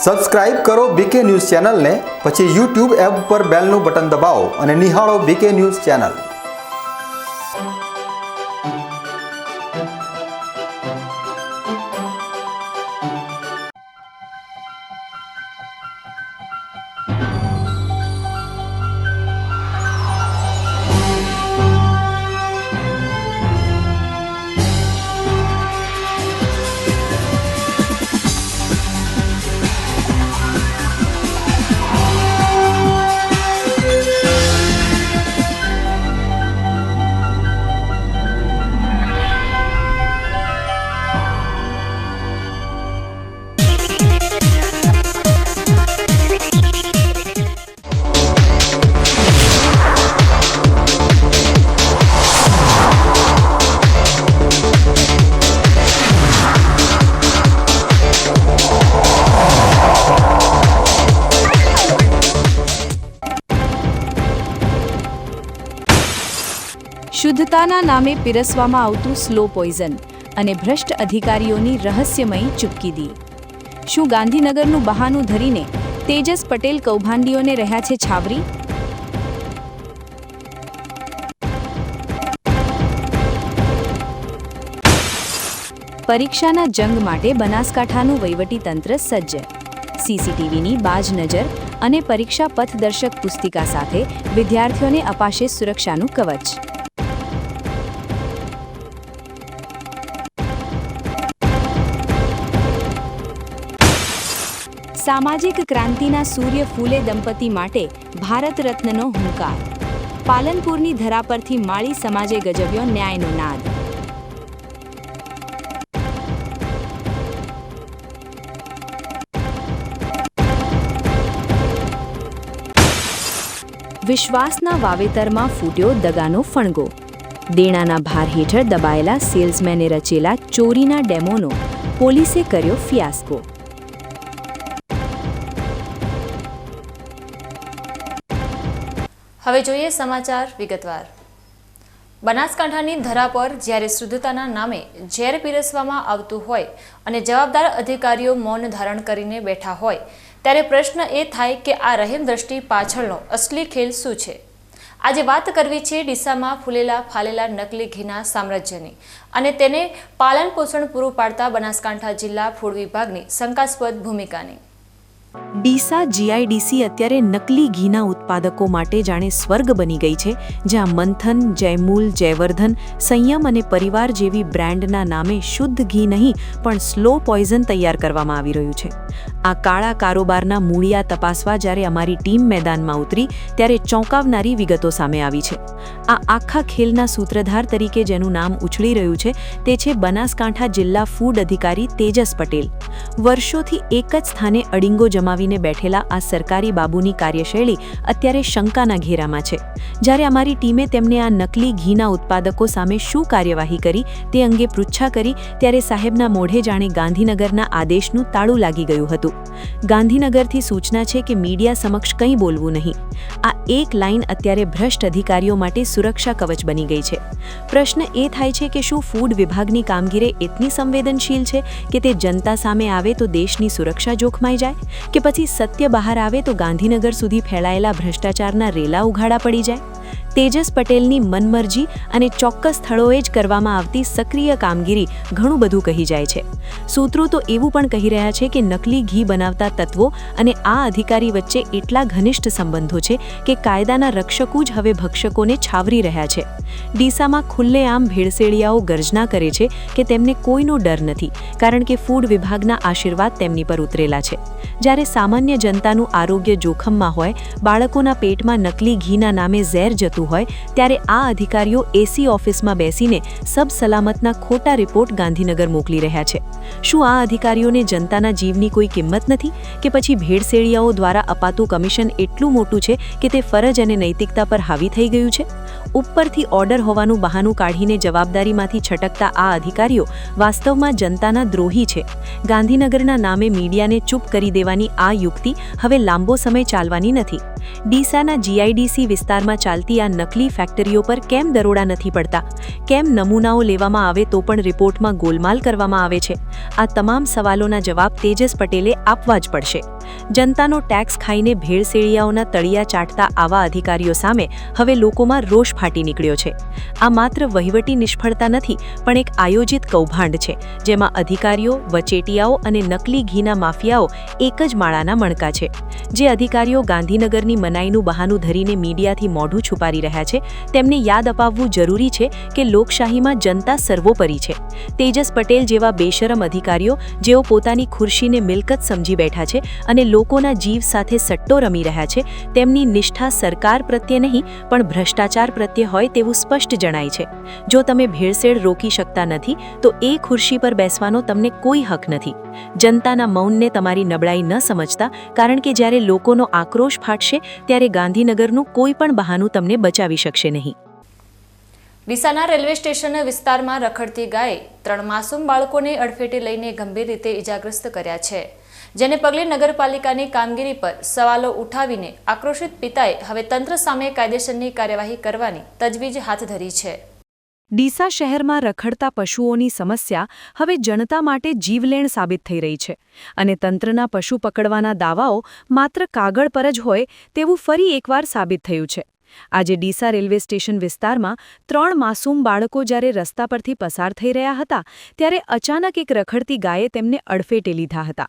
Subscribe કરો બીકે news ચેનલને, પછી YouTube એપ પર બેલનું બટન દબાવો અને નિહાળો બીકે ન્યૂઝ ચેનલ। શુદ્ધતાના નામે પીરસવામાં આવતું સ્લો પોઈઝન અને ભ્રષ્ટ અધિકારીઓની રહસ્યમયી ચૂપકીદી। શું ગાંધીનગરનું બહાનું ધરીને તેજસ પટેલ કૌભાંડીઓને રહ્યા છે છાવરી? પરીક્ષાના જંગ માટે બનાસકાંઠાનું વહીવટીતંત્ર સજ્જ। સીસીટીવીની બાજ નજર અને પરીક્ષા પથદર્શક પુસ્તિકા સાથે વિદ્યાર્થીઓને અપાશે સુરક્ષાનું કવચ। સામાજિક ક્રાંતિના સૂર્ય ફૂલે દંપતી માટે ભારત રત્નનો હુંકાર। પાલનપુરની ધરા પરથી માળી સમાજે ગજવ્યો ન્યાયનો નાદ। વિશ્વાસના વાવેતરમાં ફૂટ્યો દગાનો ફણગો। દેણાના ભાર હેઠળ દબાયેલા સેલ્સમેને રચેલા ચોરીના ડેમોનો પોલીસે કર્યો ફિયાસ્કો। હવે જોઈએ સમાચાર વિગતવાર। બનાસકાંઠાની ધરા પર જ્યારે શુદ્ધતાના નામે ઝેર પીરસવામાં આવતું હોય અને જવાબદાર અધિકારીઓ મૌન ધારણ કરીને બેઠા હોય, ત્યારે પ્રશ્ન એ થાય કે આ રહેમ દ્રષ્ટિ પાછળનો અસલી ખેલ શું છે? આજે વાત કરવી છે ડીસામાં ફૂલેલા ફાલેલા નકલી ઘીના સામ્રાજ્યની અને તેને પાલન પોષણ પૂરું પાડતા બનાસકાંઠા જિલ્લા ફૂડ વિભાગની શંકાસ્પદ ભૂમિકાની। ડીસા જીઆઈડીસી અત્યારે નકલી ઘીના ઉત્પાદકો માટે જાણે સ્વર્ગ બની ગઈ છે, જ્યાં મંથન, જયમૂલ, જયવર્ધન, સંયમ અને પરિવાર જેવી બ્રાન્ડના નામે શુદ્ધ ઘી નહીં પણ સ્લો પોઈઝન તૈયાર કરવામાં આવી રહ્યું છે। આ કાળા કારોબારના મૂળિયા તપાસવા જ્યારે અમારી ટીમ મેદાનમાં ઉતરી ત્યારે ચોંકાવનારી વિગતો સામે આવી છે। આ આખા ખેલના સૂત્રધાર તરીકે જેનું નામ ઉછળી રહ્યું છે તે છે બનાસકાંઠા જિલ્લા ફૂડ અધિકારી તેજસ પટેલ। વર્ષોથી એક જ સ્થાને અડીંગો જમાવીને બેઠેલા આ સરકારી બાબુની કાર્યશૈલી અત્યારે શંકાના ઘેરામાં છે। જ્યારે અમારી ટીમે તેમને આ નકલી ઘીના ઉત્પાદકો સામે શું કાર્યવાહી કરી તે અંગે પૃચ્છા કરી ત્યારે સાહેબના મોઢે જાણે ગાંધીનગરના આદેશનું તાળું લાગી ગયું હતું। ગાંધીનગરથી સૂચના છે કે મીડિયા સમક્ષ કંઈ બોલવું નહીં। આ એક લાઈન અત્યારે ભ્રષ્ટ અધિકારીઓ માટે સુરક્ષા કવચ બની ગઈ છે। પ્રશ્ન એ થાય છે કે શું ફૂડ વિભાગની કામગીરી એટલી સંવેદનશીલ છે કે તે જનતા સામે આવે તો દેશની સુરક્ષા જોખમાઈ જાય, કે પછી સત્ય બહાર આવે તો ગાંધીનગર સુધી ફેલાયેલા ભ્રષ્ટાચારના રેલા ઉઘાડા પડી જાય? તેજસ પટેલની મનમરજી અને ચોક્કસ સ્થળોએ જ કરવામાં આવતી સક્રિય કામગીરી ઘણું બધું કહી જાય છે। સૂત્રો તો એવું પણ કહી રહ્યા છે કે નકલી ઘી બનાવતા તત્વો અને આ અધિકારી વચ્ચે એટલા ઘનિષ્ઠ સંબંધો છે કે કાયદાના રક્ષકો જ હવે ભક્ષકોને છાવરી રહ્યા છે। ડીસામાં ખુલ્લેઆમ ભેળસેળિયાઓ ગર્જના કરે છે કે તેમને કોઈનો ડર નથી, કારણ કે ફૂડ વિભાગના આશીર્વાદ તેમની પર ઉતરેલા છે। જ્યારે સામાન્ય જનતાનું આરોગ્ય જોખમમાં હોય, બાળકોના પેટમાં નકલી ઘીના નામે ઝેર જતું હોય, ત્યારે આ અધિકારીઓ એસી ઓફિસમાં બેસીને સબ સલામતના ખોટા રિપોર્ટ ગાંધીનગર મોકલી રહ્યા છે। શું આ અધિકારીઓને જનતાના જીવની કોઈ કિંમત નથી, કે પછી ભેળસેળિયાઓ દ્વારા અપાતું કમિશન એટલું મોટું છે કે તે ફરજ અને નૈતિકતા પર હાવી થઈ ગયું છે? ઉપરથી ઓર્ડર હોવાનું બહાનું કાઢીને જવાબદારીમાંથી છટકતા આ અધિકારીઓ વાસ્તવમાં જનતાના દ્રોહી છે। ગાંધીનગરના નામે મીડિયાને ચૂપ કરી દેવાની આ યુક્તિ હવે લાંબો સમય ચાલવાની નથી। ડીસાના જીઆઈડીસી વિસ્તારમાં ચાલતી આ નકલી ફેક્ટરીઓ પર કેમ દરોડા નથી પડતા? કેમ નમૂનાઓ લેવામાં આવે તો પણ રિપોર્ટમાં ગોલમાલ કરવામાં આવે છે? આ તમામ સવાલોના જવાબ તેજસ પટેલે આપવા જ પડશે. જનતાનો ટેક્સ ખાઈને ભેળસેળિયાઓના તળિયા ચાટતા આવા અધિકારીઓ સામે હવે લોકોમાં રોષ ફાટી નીકળ્યો છે. આ માત્ર વહીવટી નિષ્ફળતા નથી, પણ એક આયોજિત કૌભાંડ છે, જેમાં અધિકારીઓ, વચેટિયાઓ અને નકલી ઘીના માફિયાઓ એક જ માળાના મણકા છે. જે અધિકારીઓ ગાંધીનગરની મનાઈનું બહાનું ધરીને મીડિયાથી મોઢું છુપારી રહ્યા છે, તેમને યાદ અપાવવું જરૂરી છે કે લોકશાહીમાં જનતા સર્વોપરી છે. તેજસ પટેલ જેવા બેશરમ અધિકારીઓ, જેઓ પોતાની ખુરશીને મિલકત સમજી બેઠા છે અને લોકોના જીવ સાથે સટ્ટો રમી રહ્યા છે, તેમની નિષ્ઠા સરકાર પ્રત્યે નહીં પણ ભ્રષ્ટાચાર પ્રત્યે હોય તેવું સ્પષ્ટ જણાય છે. જો તમે ભેળસેળ રોકી શકતા નથી તો એ ખુરશી પર બેસવાનો તમને કોઈ હક નથી. જનતાના મૌનને તમારી નબળાઈ ન સમજતા, કારણ કે જ્યારે લોકોનો આક્રોશ ફાટશે ત્યારે ગાંધીનગરનું કોઈ પણ બહાનું તમને બચાવી શકશે નહીં. ડીસાના રેલવે સ્ટેશન વિસ્તારમાં રખડતી ગાયે 3 માસૂમ બાળકોને અડફેટે લઈને ગંભીર રીતે ઇજાગ્રસ્ત કર્યા છે, જેને પગલે નગરપાલિકાની કામગીરી પર સવાલો ઉઠાવીને આક્રોશિત પિતાએ હવે તંત્ર સામે કાયદેસરની કાર્યવાહી કરવાની તજવીજ હાથ ધરી છે. ડીસા શહેરમાં રખડતા પશુઓની સમસ્યા હવે જનતા માટે જીવલેણ સાબિત થઈ રહી છે અને તંત્રના પશુ પકડવાના દાવાઓ માત્ર કાગળ પર જ હોય તેવું ફરી એકવાર સાબિત થયું છે. આજે ડીસા રેલવે સ્ટેશન વિસ્તારમાં 3 માસૂમ બાળકો જ્યારે રસ્તા પરથી પસાર થઈ રહ્યા હતા, ત્યારે અચાનક એક રખડતી ગાયે તેમને અડફેટે લીધા હતા.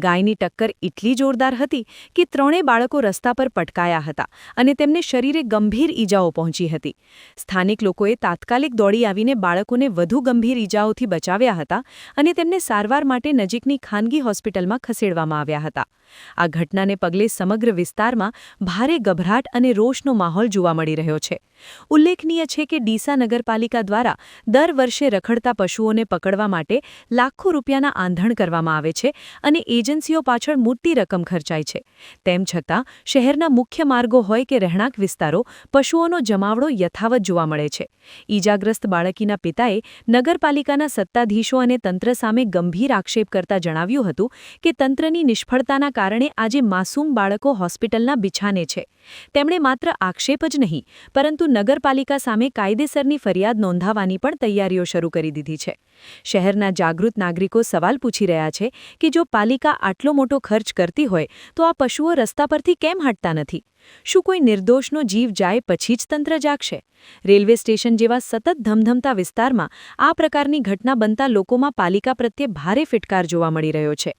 ગાયની ટક્કર એટલી જોરદાર હતી કે 3 બાળકો રસ્તા પર પટકાયા હતા અને તેમને શરીરે ગંભીર ઈજાઓ પહોંચી હતી. સ્થાનિક લોકોએ તાત્કાલિક દોડી આવીને બાળકોને વધુ ગંભીર ઈજાઓથી બચાવ્યા હતા અને તેમને સારવાર માટે નજીકની ખાનગી હોસ્પિટલમાં ખસેડવામાં આવ્યા હતા. આ ઘટનાને પગલે સમગ્ર વિસ્તારમાં ભારે ગભરાટ અને રોષનો માહોલ જોવા મળી રહ્યો છે. ઉલ્લેખનીય છે કે ડીસા નગરપાલિકા દ્વારા દર વર્ષે રખડતા પશુઓને પકડવા માટે લાખો રૂપિયાના આંધણ કરવામાં આવે છે અને એજન્સીઓ પાછળ મોટી રકમ ખર્ચાય છે. તેમ છતાં શહેરના મુખ્ય માર્ગો હોય કે રહેણાંક વિસ્તારો, પશુઓનો જમાવડો યથાવત જોવા મળે છે. ઈજાગ્રસ્ત બાળકીના પિતાએ નગરપાલિકાના સત્તાધીશો અને તંત્ર સામે ગંભીર આક્ષેપ કરતા જણાવ્યું હતું કે તંત્રની નિષ્ફળતાના કારણે આજે માસૂમ બાળકો હોસ્પિટલના બિછાને છે. તેમણે માત્ર આક્ષેપ જ નહીં, પરંતુ નગરપાલિકા સામે કાયદેસરની ફરિયાદ નોંધાવવાની પણ તૈયારીઓ શરૂ કરી દીધી છે. શહેરના જાગૃત નાગરિકો સવાલ પૂછી રહ્યા છે કે જો પાલિકા આટલો મોટો ખર્ચ કરતી હોય તો આ પશુઓ રસ્તા પરથી કેમ હટતા નથી? શું કોઈ નિર્દોષનો જીવ જાય પછી જ તંત્ર જાગશે? રેલવે સ્ટેશન જેવા સતત ધમધમતા વિસ્તારમાં આ પ્રકારની ઘટના બનતા લોકોમાં પાલિકા પ્રત્યે ભારે ફિટકાર જોવા મળી રહ્યો છે.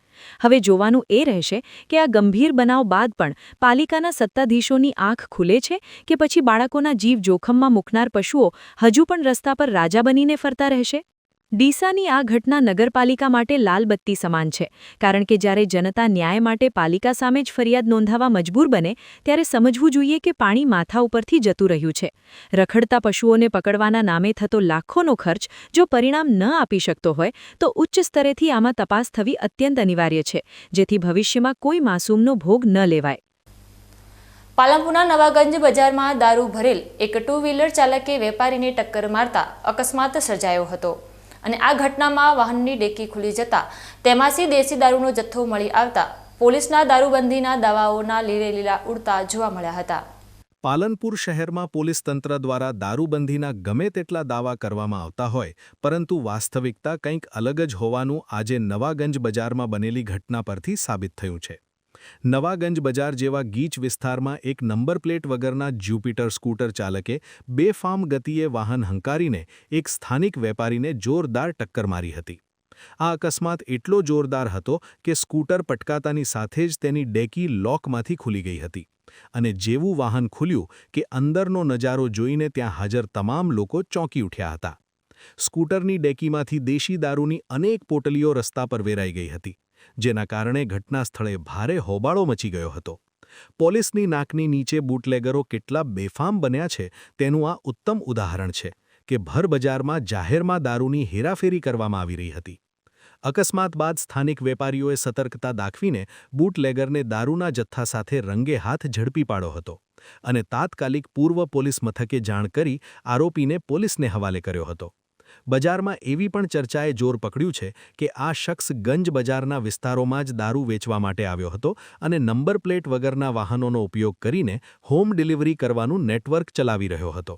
હવે જોવાનું એ રહેશે કે આ ગંભીર બનાવ બાદ પણ પાલિકાના સત્તાધીશોની આંખ ખુલે છે કે પછી બાળકોના જીવ જોખમમાં મૂકનાર પશુઓ હજુ પણ રસ્તા પર રાજા બનીને ફરતા રહેશે? ડીસાની આ ઘટના નગરપાલિકા માટે લાલ બત્તી સમાન છે, કારણ કે જ્યારે જનતા ન્યાય માટે પાલિકા સામે જ ફરિયાદ નોંધાવવા મજબૂર બને ત્યારે સમજવું જોઈએ કે પાણી માથા ઉપરથી જતું રહ્યું છે. રખડતા પશુઓને પકડવાના નામે થતો લાખોનો ખર્ચ જો પરિણામ ન આપી શકતો હોય તો ઉચ્ચ સ્તરેથી આમાં તપાસ થવી અત્યંત અનિવાર્ય છે, જેથી ભવિષ્યમાં કોઈ માસૂમનો ભોગ ન લેવાય. પાલનપુરના નવાગંજ બજારમાં દારૂ ભરેલ એક 2 વ્હીલર ચાલકે વેપારીને ટક્કર મારતા અકસ્માત સર્જાયો હતો અને આ ઘટનામાં વાહનની ડેકી ખુલી જતા તેમાંથી દેશી દારૂનો જથ્થો મળી આવતા પોલીસના દારૂબંધીના દાવાઓના લીરેલીલા ઉડતા જોવા મળ્યા હતા. પાલનપુર શહેરમાં પોલીસ તંત્ર દ્વારા દારૂબંધીના ગમે તેટલા દાવા કરવામાં આવતા હોય, પરંતુ વાસ્તવિકતા કંઈક અલગ જ હોવાનું આજે નવાગંજ બજારમાં બનેલી ઘટના પરથી સાબિત થયું છે. નવાગંજ બજાર જેવા ગીચ વિસ્તારમાં એક નંબર પ્લેટ વગરના જ્યુપિટર સ્કૂટર ચાલકે બેફામ ગતિએ વાહન હંકારીને એક સ્થાનિક વેપારીને જોરદાર ટક્કર મારી હતી. આ અકસ્માત એટલો જોરદાર હતો કે સ્કૂટર પટકાતાની સાથે જ તેની ડેકી લોકમાંથી ખુલી ગઈ હતી અને જેવું વાહન ખુલ્યું કે અંદરનો નજારો જોઈને ત્યાં હાજર તમામ લોકો ચોંકી ઉઠ્યા હતા. સ્કૂટરની ડેકીમાંથી દેશી દારૂની અનેક પોટલીઓ રસ્તા પર વેરાઈ ગઈ હતી, જેના કારણે ઘટના સ્થળે ભારે હોબાળો મચી ગયો હતો. પોલીસની નાકની નીચે બુટલેગરો કેટલા બેફામ બન્યા છે તેનું આ ઉત્તમ ઉદાહરણ છે કે ભર બજારમાં જાહેરમાં દારૂની હેરાફેરી કરવામાં આવી રહી હતી. અકસ્માત બાદ સ્થાનિક વેપારીઓએ સતર્કતા દાખવીને બુટલેગરને દારૂના જથ્થા સાથે રંગે હાથ ઝડપી પાડ્યો હતો અને તાત્કાલિક પૂર્વ પોલીસ મથકે જાણ કરી આરોપીને પોલીસને હવાલે કર્યો હતો. બજારમાં એવી પણ ચર્ચાએ જોર પકડ્યું છે કે આ શખ્સ ગંજ બજારના વિસ્તારોમાં જ દારૂ વેચવા માટે આવ્યો હતો અને નંબર પ્લેટ વગરના વાહનોનો ઉપયોગ કરીને હોમ ડિલિવરી કરવાનું નેટવર્ક ચલાવી રહ્યો હતો.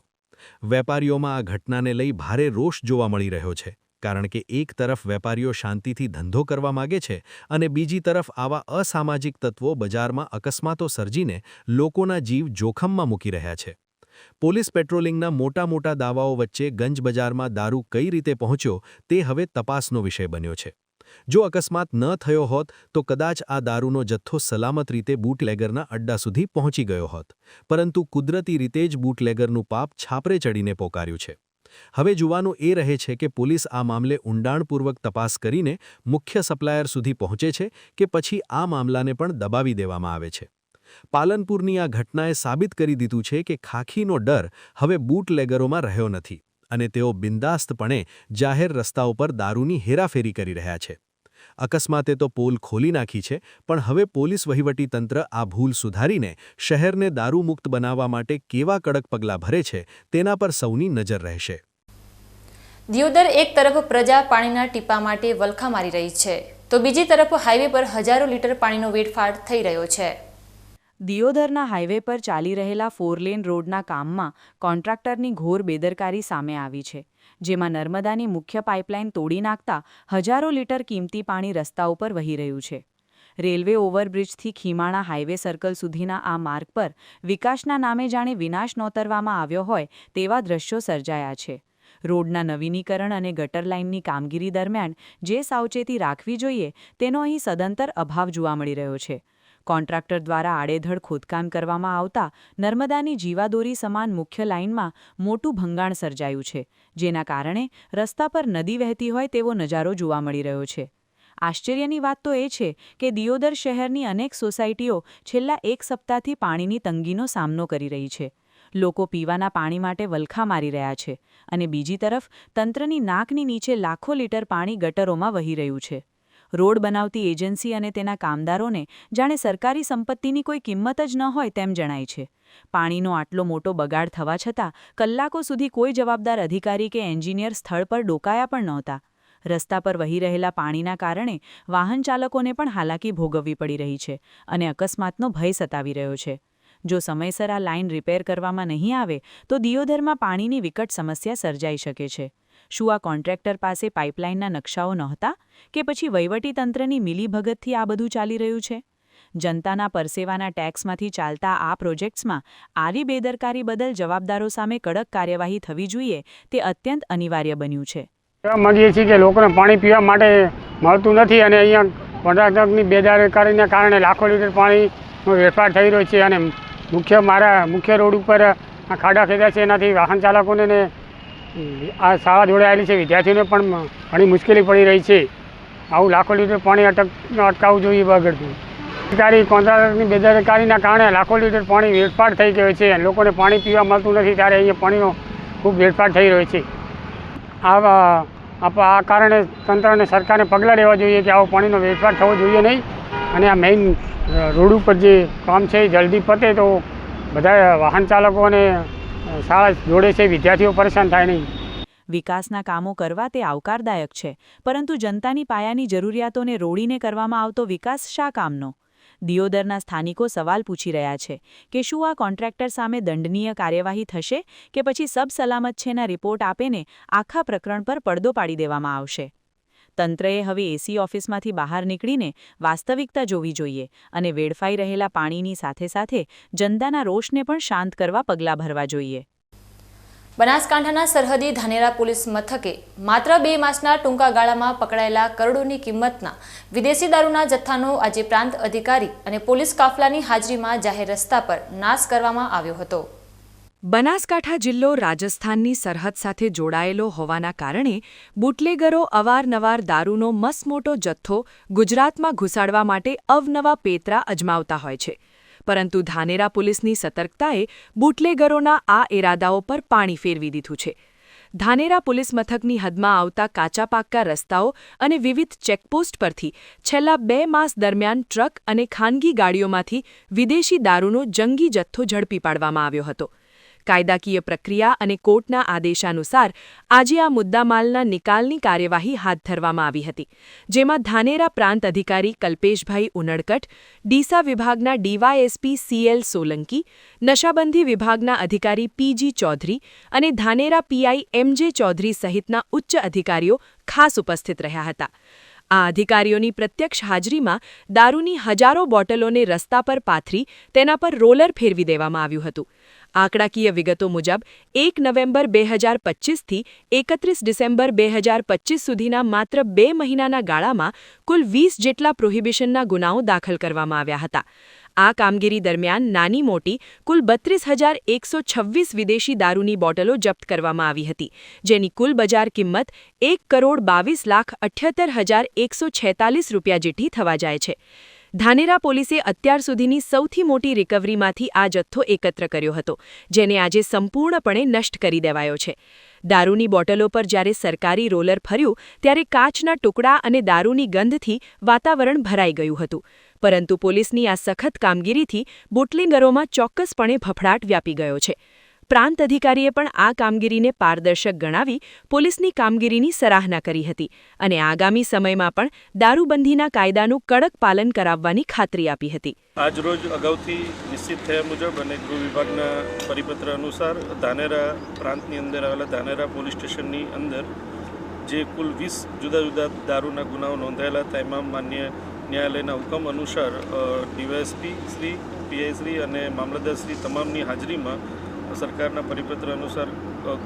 વેપારીઓમાં આ ઘટનાને લઈ ભારે રોષ જોવા મળી રહ્યો છે, કારણ કે એક તરફ વેપારીઓ શાંતિથી ધંધો કરવા માગે છે અને બીજી તરફ આવા અસામાજિક તત્વો બજારમાં અકસ્માતો સર્જીને લોકોના જીવ જોખમમાં મૂકી રહ્યા છે. પોલીસ પેટ્રોલિંગના મોટા દાવાઓ વચ્ચે ગંજ બજારમાં દારૂ કઈ રીતે પહોંચ્યો તે હવે તપાસનો વિષય બન્યો છે. જો અકસ્માત ન થયો હોત તો કદાચ આ દારૂનો જથ્થો સલામત રીતે બૂટલેગરના અડ્ડા સુધી પહોંચી ગયો હોત, પરંતુ કુદરતી રીતે જ બૂટલેગરનું પાપ છાપરે ચડીને પોકાર્યું છે. હવે જોવાનું એ રહે છે કે પોલીસ આ મામલે ઊંડાણપૂર્વક તપાસ કરીને મુખ્ય સપ્લાયર સુધી પહોંચે છે કે પછી આ મામલાને પણ દબાવી દેવામાં આવે છે. પાલનપુરની આ ઘટનાએ સાબિત કરી દીધું છે કે ખાખીનો ડર હવે બૂટલેગરોમાં રહ્યો નથી અને તેઓ બિંદાસ્તપણે જાહેર રસ્તાઓ પર દારૂની હેરાફેરી કરી રહ્યા છે. અકસ્માતે તો પોલ ખોલી નાખી છે, પણ હવે પોલીસ વહીવટીતંત્ર આ ભૂલ સુધારીને શહેરને દારૂમુક્ત બનાવવા માટે કેવા કડક પગલાં ભરે છે તેના પર સૌની નજર રહેશે. દિયોદર એક તરફ પ્રજા પાણીના ટીપા માટે વલખા મારી રહી છે, તો બીજી તરફ હાઈવે પર હજારો લીટર પાણીનો વેડફાટ થઈ રહ્યો છે. દિયોદરના હાઈવે પર ચાલી રહેલા 4 લેન રોડના કામમાં કોન્ટ્રાક્ટરની ઘોર બેદરકારી સામે આવી છે, જેમાં નર્મદાની મુખ્ય પાઇપલાઇન તોડી નાખતા હજારો લીટર કિંમતી પાણી રસ્તા ઉપર વહી રહ્યું છે. રેલવે ઓવરબ્રિજથી ખીમાણા હાઈવે સર્કલ સુધીના આ માર્ગ પર વિકાસના નામે જાણે વિનાશ નોતરવામાં આવ્યો હોય તેવા દ્રશ્યો સર્જાયા છે. રોડના નવીનીકરણ અને ગટર લાઇનની કામગીરી દરમિયાન જે સાવચેતી રાખવી જોઈએ તેનો અહીં સદંતર અભાવ જોવા મળી રહ્યો છે. કોન્ટ્રાક્ટર દ્વારા આડેધડ ખોદકામ કરવામાં આવતા નર્મદાની જીવાદોરી સમાન મુખ્ય લાઇનમાં મોટું ભંગાણ સર્જાયું છે, જેના કારણે રસ્તા પર નદી વહેતી હોય તેવો નજારો જોવા મળી રહ્યો છે. આશ્ચર્યની વાત તો એ છે કે દિયોદર શહેરની અનેક સોસાયટીઓ છેલ્લા 1 સપ્તાહથી પાણીની તંગીનો સામનો કરી રહી છે. લોકો પીવાના પાણી માટે વલખા મારી રહ્યા છે અને બીજી તરફ તંત્રની નાકની નીચે લાખો લીટર પાણી ગટરોમાં વહી રહ્યું છે. રોડ બનાવતી એજન્સી અને તેના કામદારોને જાણે સરકારી સંપત્તિની કોઈ કિંમત જ ન હોય તેમ જણાય છે. પાણીનો આટલો મોટો બગાડ થવા છતાં કલાકો સુધી કોઈ જવાબદાર અધિકારી કે એન્જિનિયર સ્થળ પર ડોકાયા પણ નહોતા. રસ્તા પર વહી રહેલા પાણીના કારણે વાહન ચાલકોને પણ હાલાકી ભોગવવી પડી રહી છે અને અકસ્માતનો ભય સતાવી રહ્યો છે. જો સમયસર આ લાઇન રિપેર કરવામાં નહીં આવે તો દિયોદરમાં પાણીની વિકટ સમસ્યા સર્જાઈ શકે છે. શું આ કોન્ટ્રાક્ટર પાસે પાઇપલાઇનના નકશાઓ નહોતા કે પછી વહીવટીતંત્રની મિલીભગતથી આ બધું ચાલી રહ્યું છે? જનતાના પરસેવાના ટેક્સમાંથી ચાલતા આ પ્રોજેક્ટ્સમાં આવી બેદરકારી બદલ જવાબદારો સામે કડક કાર્યવાહી થવી જોઈએ તે અત્યંત અનિવાર્ય બન્યું છે. માંગીએ છીએ કે લોકોને પાણી પીવા માટે મળતું નથી અને અહીંયા કોન્ટ્રાક્ટરની બેદરકારીને કારણે લાખો લીટર પાણીનો વેડફાટ થઈ રહ્યો છે અને મુખ્ય રોડ ઉપર આ ખાડા ખેંચ્યા છે, એનાથી વાહન ચાલકોને આ શાળા જોડાયેલી છે વિદ્યાર્થીઓને પણ ઘણી મુશ્કેલી પડી રહી છે. આવું લાખો લીટર પાણી અટકાવવું જોઈએ બગડતું. સરકારી કોન્ટ્રાક્ટરની બેદરકારીના કારણે લાખો લીટર પાણી વેડફાટ થઈ ગયો છે. લોકોને પાણી પીવા મળતું નથી, ત્યારે અહીંયા પાણીનો ખૂબ વેડફાટ થઈ રહ્યો છે. આ કારણે તંત્ર અને સરકારને પગલાં લેવા જોઈએ કે આવો પાણીનો વેડફાટ થવો જોઈએ નહીં અને આ મેઇન રોડ ઉપર જે કામ છે એ જલ્દી પતે તો બધા વાહન ચાલકો અને શાળા જોડે છે વિદ્યાર્થીઓ પરેશાન થાય નહીં. વિકાસના કામો કરવા તે આવકારદાયક છે, પરંતુ જનતાની પાયાની જરૂરિયાતોને રોડીને કરવામાં આવતો વિકાસ શા કામનો? દિયોદરના સ્થાનિકો સવાલ પૂછી રહ્યા છે કે શું આ કોન્ટ્રાક્ટર સામે દંડનીય કાર્યવાહી થશે કે પછી સબ સલામત છેના રિપોર્ટ આપીને આખા પ્રકરણ પર પડદો પાડી દેવામાં આવશે? તંત્રએ હવે એસી ઓફિસમાંથી બહાર નીકળીને વાસ્તવિકતા જોવી જોઈએ અને વેડફાઈ રહેલા પાણીની સાથે સાથે જનતાના રોષને પણ શાંત કરવા પગલાં ભરવા જોઈએ. બનાસકાંઠાના સરહદી ધાનેરા પોલીસ મથકે માત્ર 2 માસના ટૂંકા ગાળામાં પકડાયેલા કરોડોની કિંમતના વિદેશી દારૂના જથ્થાનો આજે પ્રાંત અધિકારી અને પોલીસ કાફલાની હાજરીમાં જાહેર રસ્તા પર નાશ કરવામાં આવ્યો હતો. બનાસકાંઠા જિલ્લો રાજસ્થાનની સરહદ સાથે જોડાયેલો હોવાના કારણે બુટલેગરો અવારનવાર દારૂનો મસમોટો જથ્થો ગુજરાતમાં ઘુસાડવા માટે અવનવા પેતરા અજમાવતા હોય છે, પરંતુ ધાનેરા પોલીસની સતર્કતાએ બુટલેગરોના આ ઇરાદાઓ પર પાણી ફેરવી દીધું છે. ધાનેરા પોલીસ મથકની હદમાં આવતા કાચા પાક્કા રસ્તાઓ અને વિવિધ ચેકપોસ્ટ પરથી છેલ્લા 2 માસ દરમિયાન ટ્રક અને ખાનગી ગાડીઓમાંથી વિદેશી દારૂનો જંગી જથ્થો ઝડપી પાડવામાં આવ્યો હતો. કાયદાકીય પ્રક્રિયા અને કોર્ટના આદેશાનુસાર આજે આ મુદ્દામાલના નિકાલની કાર્યવાહી હાથ ધરવામાં આવી હતી, જેમાં ધાનેરા પ્રાંત અધિકારી કલ્પેશભાઈ ઉનડકટ, ડીસા વિભાગના ડીવાયએસપી CL સોલંકી, નશાબંધી વિભાગના અધિકારી PG ચૌધરી અને ધાનેરા PI MJ ચૌધરી સહિતના ઉચ્ચ અધિકારીઓ ખાસ ઉપસ્થિત રહ્યા હતા. આ અધિકારીઓની પ્રત્યક્ષ હાજરીમાં દારૂની હજારો બોટલોને રસ્તા પર પાથરી તેના પર રોલર ફેરવી દેવામાં આવ્યું હતું. આંકડાકીય વિગતો મુજબ 1 નવેમ્બર 2025થી 31 ડિસેમ્બર 2025 સુધીના માત્ર 2 મહિનાના ગાળામાં કુલ 20 જેટલા પ્રોહિબિશનના ગુનાઓ દાખલ કરવામાં આવ્યા હતા. આ કામગીરી દરમિયાન નાની મોટી કુલ 32,126 વિદેશી દારૂની બોટલો જપ્ત કરવામાં આવી હતી, જેની કુલ બજાર કિંમત ₹1,22,78,146 રૂપિયા જેટલી થવા જાય છે. ધાનેરા પોલીસે અત્યાર સુધીની સૌથી મોટી રિકવરીમાંથી આ જથ્થો એકત્ર કર્યો હતો, જેને આજે સંપૂર્ણપણે નષ્ટ કરી દેવાયો છે. દારૂની બોટલો પર જ્યારે સરકારી રોલર ફર્યું ત્યારે કાચના ટુકડા અને દારૂની ગંધથી વાતાવરણ ભરાઈ ગયું હતું. પરંતુ પોલીસની આ સખત કામગીરીથી બુટલેગરોમાં ચોક્કસપણે ફફડાટ વ્યાપી ગયો છે. પ્રાંત અધિકારીએ પણ આ કામગીરીને પારદર્શક ગણાવી પોલીસની કામગીરીની સરાહના કરી હતી અને આગામી સમયમાં પણ દારૂબંધીના કાયદાનું કડક પાલન કરાવવાની ખાતરી આપી હતી. આજરોજ અગાઉથી નિશ્ચિત થયા મુજબ અને ગૃહ વિભાગના પરિપત્ર અનુસાર ધાનેરા પ્રાંતની અંદર આવેલા ધાનેરા પોલીસ સ્ટેશનની અંદર જે કુલ 20 જુદા જુદા દારૂના ગુનાઓ નોંધાયેલા હતા, એમાં માન્ય ન્યાયાલયના હુકમ અનુસાર ડીવાયએસપી શ્રી, PI શ્રી અને મામલતદાર શ્રી તમામની હાજરીમાં સરકારના પરિપત્ર અનુસાર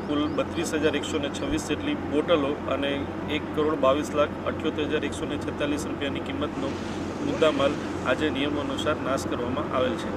કુલ 32,126 જેટલી બોટલો અને 1,22,78,146 રૂપિયાની કિંમતનો મુદ્દામાલ આજે નિયમો અનુસાર નાશ કરવામાં આવેલ છે.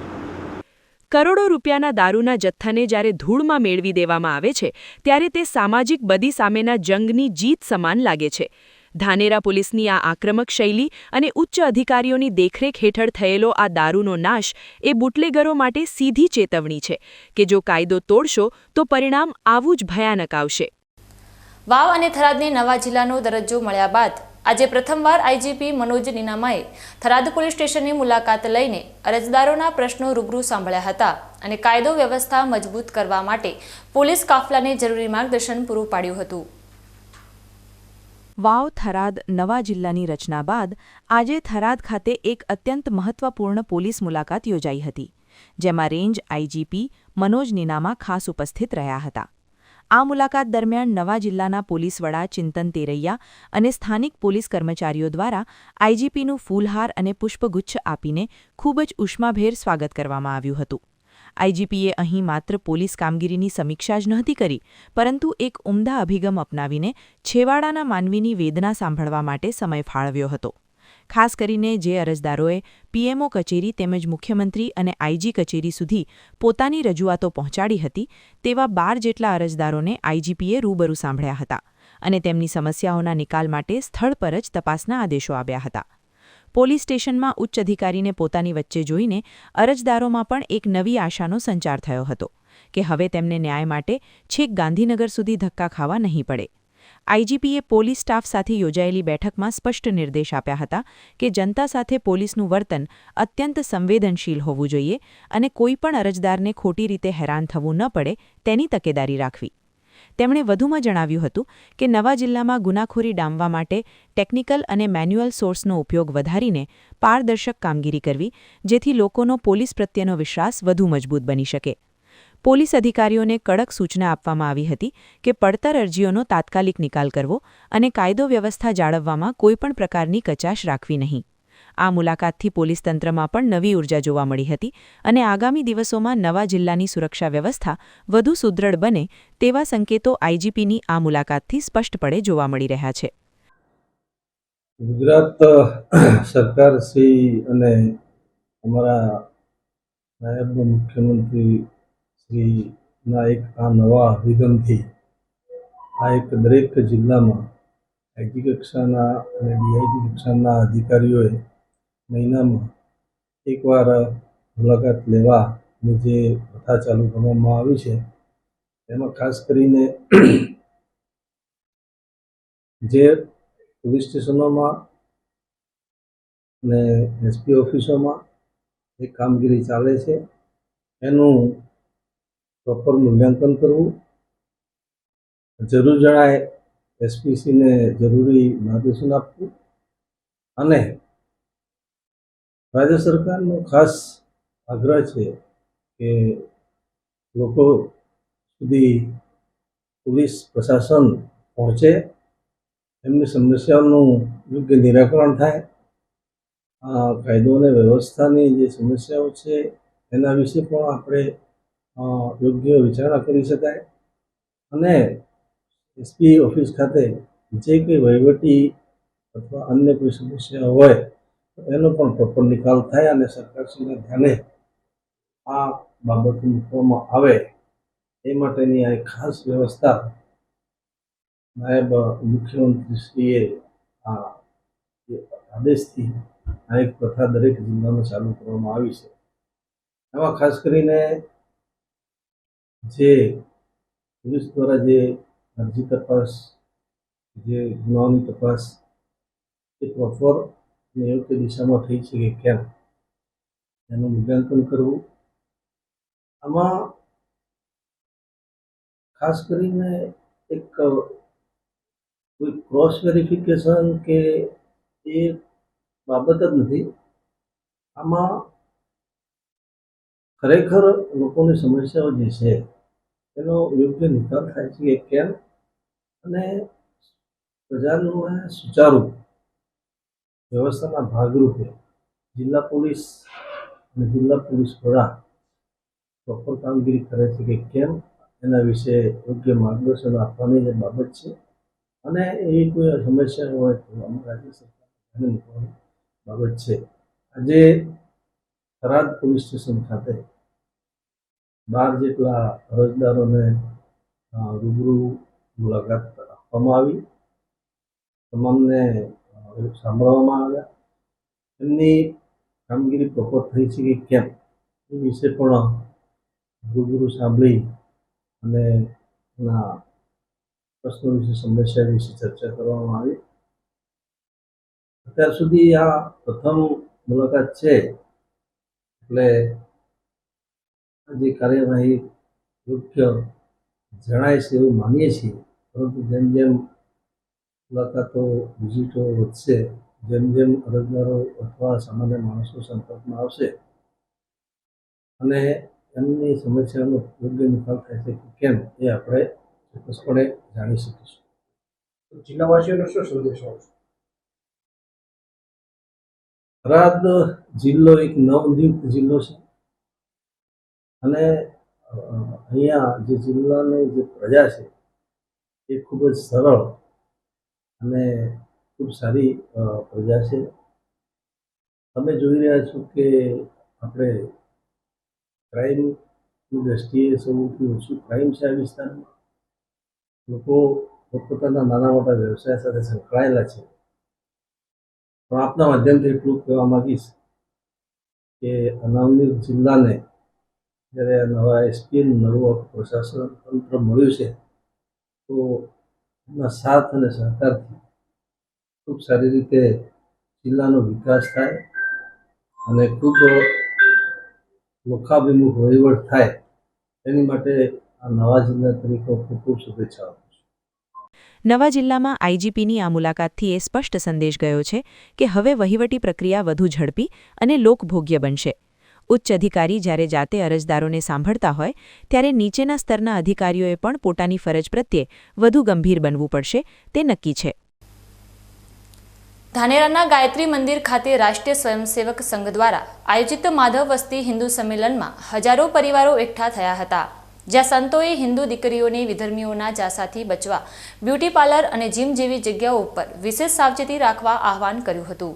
કરોડો રૂપિયાના દારૂના જથ્થાને જ્યારે ધૂળમાં મેળવી દેવામાં આવે છે ત્યારે તે સામાજિક બદી સામેના જંગની જીત સમાન લાગે છે. ધાનેરા પોલીસની આ આક્રમક શૈલી અને ઉચ્ચ અધિકારીઓની દેખરેખ હેઠળ થયેલો આ દારૂનો નાશ એ બુટલેગરો માટે સીધી ચેતવણી છે કે જો કાયદો તોડશો તો પરિણામ આવું જ ભયાનક આવશે. વાવ અને થરાદને નવા જિલ્લાનો દરજ્જો મળ્યા બાદ આજે પ્રથમવાર IGP મનોજ નીનામાએ થરાદ પોલીસ સ્ટેશનની મુલાકાત લઈને અરજદારોના પ્રશ્નો રૂબરૂ સાંભળ્યા હતા અને કાયદો વ્યવસ્થા મજબૂત કરવા માટે પોલીસ કાફલાને જરૂરી માર્ગદર્શન પૂરું પાડ્યું હતું. વાવ થરાદ નવા જિલ્લાની રચના બાદ આજે થરાદ ખાતે એક અત્યંત મહત્વપૂર્ણ પોલીસ મુલાકાત યોજાઈ હતી, જેમાં રેન્જ IGP મનોજ નીનામા ખાસ ઉપસ્થિત રહ્યા હતા. આ મુલાકાત દરમિયાન નવા જિલ્લાના પોલીસ વડા ચિંતન તેરૈયા અને સ્થાનિક પોલીસ કર્મચારીઓ દ્વારા IGPનું ફૂલહાર અને પુષ્પગુચ્છ આપીને ખૂબ જ ઉષ્માભેર સ્વાગત કરવામાં આવ્યું હતું. IGPએ અહીં માત્ર પોલીસ કામગીરીની સમીક્ષા જ નહોતી કરી, પરંતુ એક ઉમદા અભિગમ અપનાવીને છેવાડાના માનવીની વેદના સાંભળવા માટે સમય ફાળવ્યો હતો. ખાસ કરીને જે અરજદારોએ PMO કચેરી તેમજ મુખ્યમંત્રી અને IG કચેરી સુધી પોતાની રજૂઆતો પહોંચાડી હતી, તેવા 12 જેટલા અરજદારોને IGPએ રૂબરૂ સાંભળ્યા હતા અને તેમની સમસ્યાઓના નિકાલ માટે સ્થળ પર જ તપાસના આદેશો આપ્યા હતા. પોલીસ સ્ટેશનમાં ઉચ્ચ અધિકારીને પોતાની વચ્ચે જોઈને અરજદારોમાં પણ એક નવી આશાનો સંચાર થયો હતો કે હવે તેમને ન્યાય માટે છેક ગાંધીનગર સુધી ધક્કા ખાવા નહીં પડે. IGPએ પોલીસ સ્ટાફ સાથે યોજાયેલી બેઠકમાં સ્પષ્ટ નિર્દેશ આપ્યા હતા કે જનતા સાથે પોલીસનું વર્તન અત્યંત સંવેદનશીલ હોવું જોઈએ અને કોઈપણ અરજદારને ખોટી રીતે હેરાન થવું ન પડે તેની તકેદારી રાખવી. તેમણે વધુમાં જણાવ્યું હતું કે નવા જિલ્લામાં ગુનાખોરી ડામવા માટે ટેકનિકલ અને મેન્યુઅલ સોર્સનો ઉપયોગ વધારીને પારદર્શક કામગીરી કરવી, જેથી લોકોનો પોલીસ પ્રત્યેનો વિશ્વાસ વધુ મજબૂત બની શકે. પોલીસ અધિકારીઓને કડક સૂચના આપવામાં આવી હતી કે પડતર અરજીઓનો તાત્કાલિક નિકાલ કરવો અને કાયદો વ્યવસ્થા જાળવવામાં કોઈપણ પ્રકારની કચાશ રાખવી નહીં. આ મુલાકાતથી પોલીસ તંત્રમાં પણ નવી ઉર્જા જોવા મળી હતી અને આગામી દિવસોમાં નવા જિલ્લાની સુરક્ષા વ્યવસ્થા વધુ સુદૃઢ બને તેવા સંકેતો IGPની આ મુલાકાતથી સ્પષ્ટપણે જોવા મળી રહ્યા છે. ગુજરાત સરકાર શ્રી અને અમારા નાયબ મુખ્યમંત્રી શ્રીના એક આ નવા અભિગમથી આ એક દરેક જિલ્લામાં IG કક્ષાના અને DIG કક્ષાના અધિકારીઓએ મહિનામાં એકવાર મુલાકાત લેવાની જે પ્રથા ચાલુ કરવામાં આવી છે, એમાં ખાસ કરીને જે પોલીસ સ્ટેશનોમાં અને SP ઓફિસોમાં જે કામગીરી ચાલે છે એનું પ્રોપર મૂલ્યાંકન કરવું, જરૂર જણાય એસપીસીને જરૂરી માર્ગદર્શન આપવું અને રાજ્ય સરકારનો ખાસ આગ્રહ છે કે લોકો સુધી પોલીસ પ્રશાસન પહોંચે, એમની સમસ્યાઓનું યોગ્ય નિરાકરણ થાય, કાયદો અને વ્યવસ્થાની જે સમસ્યાઓ છે એના વિશે પણ આપણે યોગ્ય વિચારણા કરી શકાય અને એસપી ઓફિસ ખાતે જે કંઈ વહીવટી અથવા અન્ય કોઈ સમસ્યા હોય એનો પણ પ્રોપર નિકાલ થાય અને સરકારશ્રીના ધ્યાને આ બાબતો મૂકવામાં આવે એ માટેની આ એક ખાસ વ્યવસ્થા નાયબ મુખ્યમંત્રીશ્રીએ આ આદેશથી આ એક પ્રથા દરેક જિલ્લામાં ચાલુ કરવામાં આવી છે. એમાં ખાસ કરીને જે પોલીસ દ્વારા જે અરજી તપાસ, જે ગુનાઓની તપાસ એ પ્રોપર અને યોગ્ય દિશામાં થઈ છે કે કેમ એનું મૂલ્યાંકન કરવું. આમાં ખાસ કરીને એક કોઈ ક્રોસ વેરિફિકેશન કે એ બાબત જ નથી. આમાં ખરેખર લોકોની સમસ્યાઓ જે છે એનો યોગ્ય નિકાલ થાય છે કે કેમ અને પ્રજાનું સુચારુ વ્યવસ્થાના ભાગરૂપે જિલ્લા પોલીસ અને જિલ્લા પોલીસ વડા પ્રોપર કામગીરી કરે છે કે કેમ એના વિશે યોગ્ય માર્ગદર્શન આપવાની જે બાબત છે અને એવી કોઈ સમસ્યા હોય તો અમારા રાજ્ય સરકાર ધ્યાને મૂકવાની બાબત છે. આજે થરાદ પોલીસ સ્ટેશન ખાતે 12 જેટલા અરજદારોને રૂબરૂ મુલાકાત આપવામાં આવી, તમામને સાંભળવામાં આવ્યા, એમની કામગીરી પ્રોપર થઈ છે કે કેમ એ વિશે પણ રૂબરૂ સાંભળી અને એના પ્રશ્નો વિશે, સમસ્યા વિશે ચર્ચા કરવામાં આવી. અત્યાર સુધી આ પ્રથમ મુલાકાત છે એટલે જે કાર્યવાહી યોગ્ય જણાય છે એવું માનીએ છીએ, પરંતુ જેમ જેમ મુલાકાતો, વિઝિટો વધશે, જેમ જેમ અરજદારો અથવા સામાન્ય માણસો સંપર્કમાં આવશે અને એમની સમસ્યાનો યોગ્ય નિકાલ થાય છે કે કેમ એ આપણે ચોક્કસપણે જાણી શકીશું. જિલ્લાવાસીઓનો શું સંદેશો આવશે? થરાદ જિલ્લો એક નવનિયુક્ત જિલ્લો છે અને અહીંયા જે જિલ્લાની જે પ્રજા છે એ ખૂબ જ સરળ અને ખૂબ સારી પ્રજા છે. તમે જોઈ રહ્યા છો કે આપણે ક્રાઇમની દ્રષ્ટિએ સૌથી ઓછું ક્રાઇમ છે આ વિસ્તારમાં. લોકો પોતપોતાના નાના મોટા વ્યવસાય સાથે સંકળાયેલા છે. પણ આપના માધ્યમથી એટલું કહેવા માગીશ કે નવનિયુક્ત જિલ્લાને જ્યારે નવા એસપી નવું પ્રશાસન તંત્ર મળ્યું છે તો એમના સાથ અને સહકારથી ખૂબ સારી રીતે જિલ્લાનો વિકાસ થાય અને ખૂબ લોકાભિમુખ વહીવટ થાય એની માટે આ નવા જિલ્લા તરીકે ખૂબ ખૂબ શુભેચ્છાઓ. નવા જિલ્લામાં આઈજીપીની આ મુલાકાતથી એ સ્પષ્ટ સંદેશ ગયો છે કે હવે વહીવટી પ્રક્રિયા વધુ ઝડપી અને લોકભોગ્ય બનશે. ઉચ્ચ અધિકારી જ્યારે જાતે અરજદારોને સાંભળતા હોય ત્યારે નીચેના સ્તરના અધિકારીઓએ પણ પોતાની ફરજ પ્રત્યે વધુ ગંભીર બનવું પડશે તે નક્કી છે. ધાનેરાના ગાયત્રી મંદિર ખાતે રાષ્ટ્રીય સ્વયંસેવક સંઘ દ્વારા આયોજિત માધવ વસ્તી હિન્દુ સંમેલનમાં હજારો પરિવારો એકઠા થયા હતા, જ્યાં સંતોએ હિન્દુ દીકરીઓને વિધર્મીઓના જાસાથી બચવા બ્યુટી પાર્લર અને જીમ જેવી જગ્યાઓ ઉપર વિશેષ સાવચેતી રાખવા આહવાન કર્યું હતું.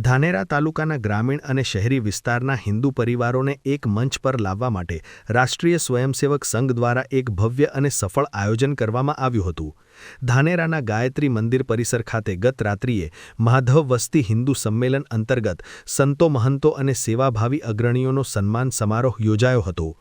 ધાનેરા તાલુકાના ગ્રામીણ અને શહેરી વિસ્તારના હિન્દુ પરિવારોને એક મંચ પર લાવવા માટે રાષ્ટ્રીય સ્વયંસેવક સંઘ દ્વારા એક ભવ્ય અને સફળ આયોજન કરવામાં આવ્યું હતું. ધાનેરાના ગાયત્રી મંદિર પરિસર ખાતે ગત રાત્રિએ માધવ વસ્તી હિન્દુ સંમેલન અંતર્ગત સંતો મહંતો અને સેવાભાવી અગ્રણીઓનો સન્માન સમારોહ યોજાયો હતો.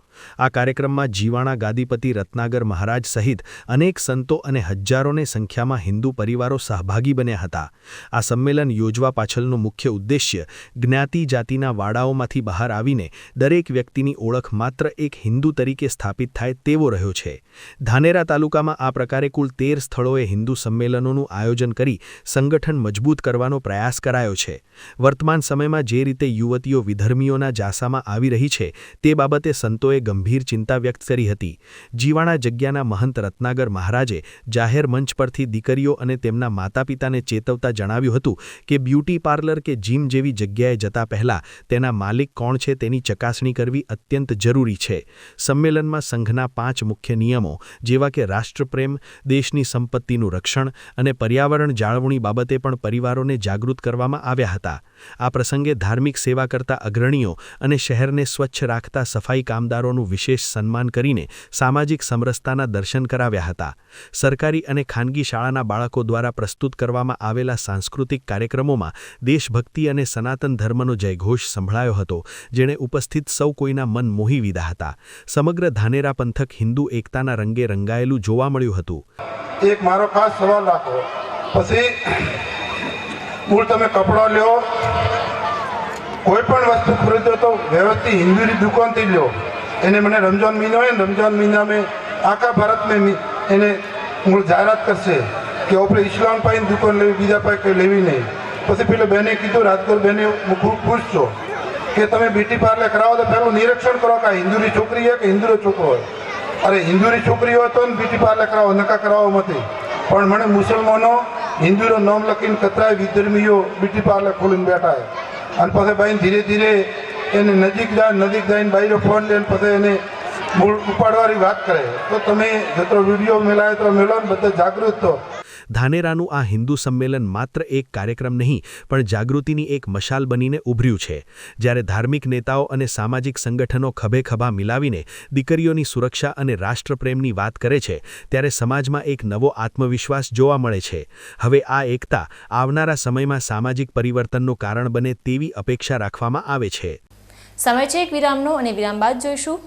આ કાર્યક્રમમાં જીવાણા ગાદીપતિ રત્નાગર મહારાજ સહિત અનેક સંતો અને હજારોની સંખ્યામાં હિન્દુ પરિવારો સહભાગી બન્યા હતા. આ સંમેલન યોજવા પાછળનું મુખ્ય ઉદ્દેશ્ય જ્ઞાતિ જાતિના વાડાઓમાંથી બહાર આવીને દરેક વ્યક્તિની ઓળખ માત્ર એક હિન્દુ તરીકે સ્થાપિત થાય તેવો રહ્યો છે. ધાનેરા તાલુકામાં આ પ્રકારે કુલ 13 સ્થળોએ હિન્દુ સંમેલનોનું આયોજન કરી સંગઠન મજબૂત કરવાનો પ્રયાસ કરાયો છે. વર્તમાન સમયમાં જે રીતે યુવતીઓ વિધર્મીઓના જાસામાં આવી રહી છે તે બાબતે સંતોએ ગંભીર ચિંતા વ્યક્ત કરી હતી. જીવાણા જગ્યાના મહંત રત્નાગર મહારાજે જાહેર મંચ પરથી દીકરીઓ અને તેમના માતાપિતાને ચેતવતા જણાવ્યું હતું કે બ્યુટી પાર્લર કે જીમ જેવી જગ્યાએ જતા પહેલા તેના માલિક કોણ છે તેની ચકાસણી કરવી અત્યંત જરૂરી છે. સંમેલનમાં સંઘના 5 મુખ્ય નિયમો જેવા કે રાષ્ટ્રપ્રેમ, દેશની સંપત્તિનું રક્ષણ અને પર્યાવરણ જાળવણી બાબતે પણ પરિવારોને જાગૃત કરવામાં આવ્યા હતા. આ પ્રસંગે ધાર્મિક સેવા કરતા અગ્રણીઓ અને શહેરને સ્વચ્છ રાખતા સફાઈ કામદારોનું વિશેષ સન્માન કરીને સામાજિક સમરસતાના દર્શન કરાવ્યા હતા. સરકારી અને ખાનગી શાળાના બાળકો દ્વારા પ્રસ્તુત કરવામાં આવેલા સાંસ્કૃતિક કાર્યક્રમોમાં દેશભક્તિ અને સનાતન ધર્મનો જયઘોષ સંભળાયો હતો, જેણે ઉપસ્થિત સૌ કોઈના મન મોહી લીધા હતા. સમગ્ર ધાનેરા પંથક હિન્દુ એકતાના રંગે રંગાયેલું જોવા મળ્યું હતું. એક મારો ખાસ સવાલ રાખો, પછી મૂળ તમે કપડાં લ્યો, કોઈ પણ વસ્તુ ખરીદો તો વ્યવસ્થિત હિન્દુની દુકાનથી લ્યો. એને મને રમજાન મહિનો હોય ને, રમજાન મહિના में આખા ભારત में એને મૂળ જાહેરાત કરશે કે આપણે ઇસ્લામ પાઈની દુકાન લેવી, બીજા પાઈ કંઈ લેવી નહીં. પછી પેલા બહેને કીધું, રાજકોટ બહેને હું ખૂબ ખુશ છું કે તમે બ્યુટી પાર્લર કરાવો તો પહેલું નિરીક્ષણ કરો કે હિન્દુની છોકરી હોય કે હિન્દુનો છોકરો હોય. અરે હિન્દુની છોકરી હોય તો બ્યુટી પાર્લર કરાવો, નકા કરાવો નથી. પણ મને મુસલમાનો હિન્દુનું નામ લખીને કતરાય વિધર્મીઓ બ્યુટી પાર્લર ખોલીને બેઠા અને પછી ભાઈ ધીરે ધીરે એને નજીક જઈને બાઈરો ફોન લઈને પછી એને મૂળ ઉપાડવાની વાત કરે. તો તમે જેટલો વિડીયો મેળાય તો મેળો ને બધા જાગૃત થો. ધાનેરાનું આ હિન્દુ સંમેલન માત્ર એક કાર્યક્રમ નહીં પણ જાગૃતિની એક મશાલ બનીને ઉભર્યું છે. જ્યારે ધાર્મિક નેતાઓ અને સામાજિક સંગઠનો ખભે ખભા મિલાવીને દીકરીઓની સુરક્ષા અને રાષ્ટ્રપ્રેમની વાત કરે છે, ત્યારે સમાજમાં એક નવો આત્મવિશ્વાસ જોવા મળે છે. હવે આ એકતા આવનારા સમયમાં સામાજિક પરિવર્તનનું કારણ બને તેવી અપેક્ષા રાખવામાં આવે છે. સમય છે એક વિરામનો અને વિરામ બાદ જોઈશું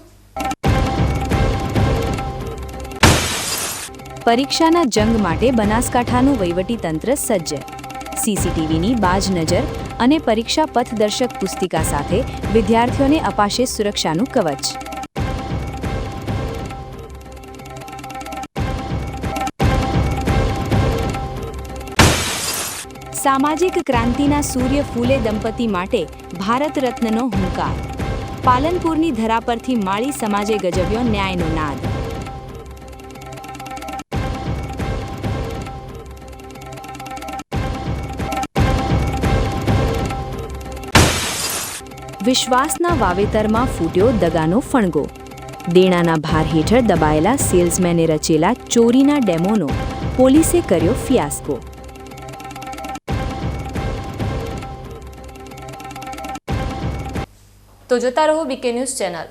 પરીક્ષાના જંગ માટે બનાસકાંઠાનું વહીવટીતંત્ર સજ્જ. સીસીટીવીની બાજ નજર અને પરીક્ષા પથદર્શક પુસ્તિકા સાથે વિદ્યાર્થીઓને અપાશે સુરક્ષાનું કવચ. સામાજિક ક્રાંતિના સૂર્ય ફૂલે દંપતી માટે ભારત રત્નનો હુંકાર. પાલનપુરની ધરા પરથી માળી સમાજે ગજવ્યો ન્યાયનો નાદ. વિશ્વાસના વાવેતરમાં ફૂટ્યો દગાનો ફણગો. દેણાના ભાર હેઠળ દબાયેલા સેલ્સમેને રચેલા ચોરીના ડેમોનો પોલીસે કર્યો ફિયાસ્કો. તો જોતા રહો બીકે ન્યૂઝ ચેનલ.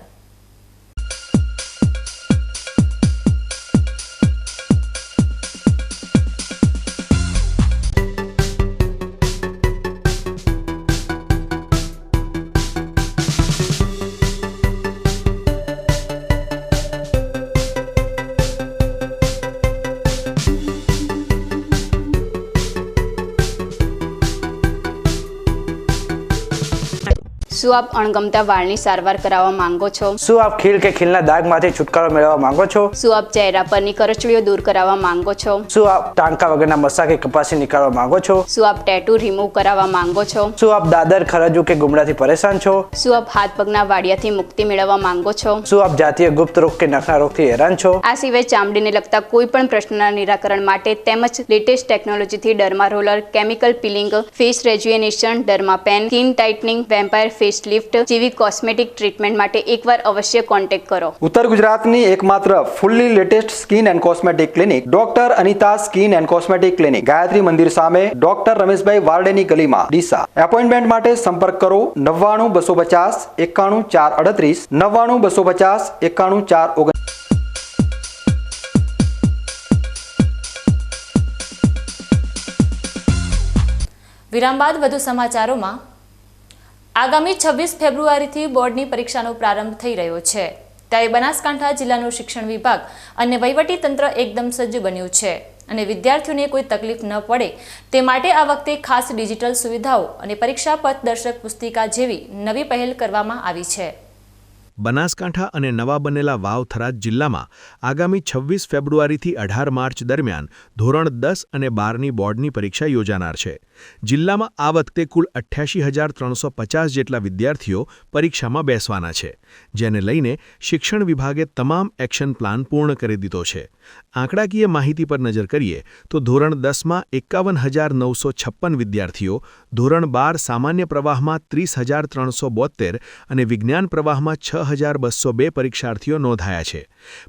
શું આપ અણગમતા વાળની સારવાર કરાવવા માંગો છો? શું આપ ખીલ કે ખીલના દાગમાંથી છુટકારો મેળવવા માંગો છો? શું આપ ચહેરા પરની કરચલીઓ દૂર કરાવવા માંગો છો? શું આપ ટાંકા વગરના મસા કે કપાસી નીકાળવા માંગો છો? શું આપ ટેટુ રિમૂવ કરાવવા માંગો છો? શું આપ દાદર, ખરજુ કે ગુમડાથી પરેશાન છો? શું આપ હાથ પગના વાડિયાથી મુક્તિ મેળવવા માંગો છો? શું આપ જાતીય ગુપ્ત રોગ કે નખના રોગથી હેરાન છો? આ સિવાય ચામડીને લગતા કોઈ પણ પ્રશ્નના નિરાકરણ માટે તેમજ લેટેસ્ટ ટેકનોલોજીથી derma roller, chemical peeling, face rejuvenation, derma pen, skin tightening, vampire face lift જેવી કોસ્મેટિક ટ્રીટમેન્ટ માટે એકવાર અવશ્ય કોન્ટેક્ટ કરો. ઉત્તર ગુજરાતની એકમાત્ર fully latest skin and cosmetic clinic doctor Anita skin and cosmetic clinic, Gayatri મંદિર સામે, ડોક્ટર રમેશભાઈ વારડેની ગલીમાં, ડીસા. એપોઇન્ટમેન્ટ માટે સંપર્ક કરો 99 250 91 438, 99 250 91 439. વિરામ બાદ વધુ સમાચારોમાં આગામી 26 ફેબ્રુઆરીથી બોર્ડની પરીક્ષાનો પ્રારંભ થઈ રહ્યો છે ત્યારે બનાસકાંઠા જિલ્લાનું શિક્ષણ વિભાગ અને વહીવટી તંત્ર એકદમ સજ્જ બન્યું છે અને વિદ્યાર્થીઓને કોઈ તકલીફ ન પડે તે માટે આ વખતે ખાસ ડિજિટલ સુવિધાઓ અને પરીક્ષા પથદર્શક પુસ્તિકા જેવી નવી પહેલ કરવામાં આવી છે. બનાસકાંઠા અને નવા બનેલા વાવ થરાદ જિલ્લામાં આગામી 26 ફેબ્રુઆરીથી 18 માર્ચ દરમિયાન ધોરણ 10 અને 12ની બોર્ડની પરીક્ષા યોજાનાર છે. જિલ્લામાં આ વખતે કુલ 88,350 જેટલા વિદ્યાર્થીઓ પરીક્ષામાં બેસવાના છે, જેને લઈને શિક્ષણ વિભાગે તમામ એક્શન પ્લાન પૂર્ણ કરી દીધો છે. આંકડાકીય માહિતી પર નજર કરીએ તો ધોરણ 10માં 51,956 વિદ્યાર્થીઓ, ધોરણ 12 સામાન્ય પ્રવાહમાં 30,372 અને વિજ્ઞાન પ્રવાહમાં 6,202 પરીક્ષાર્થીઓ નોંધાયા છે.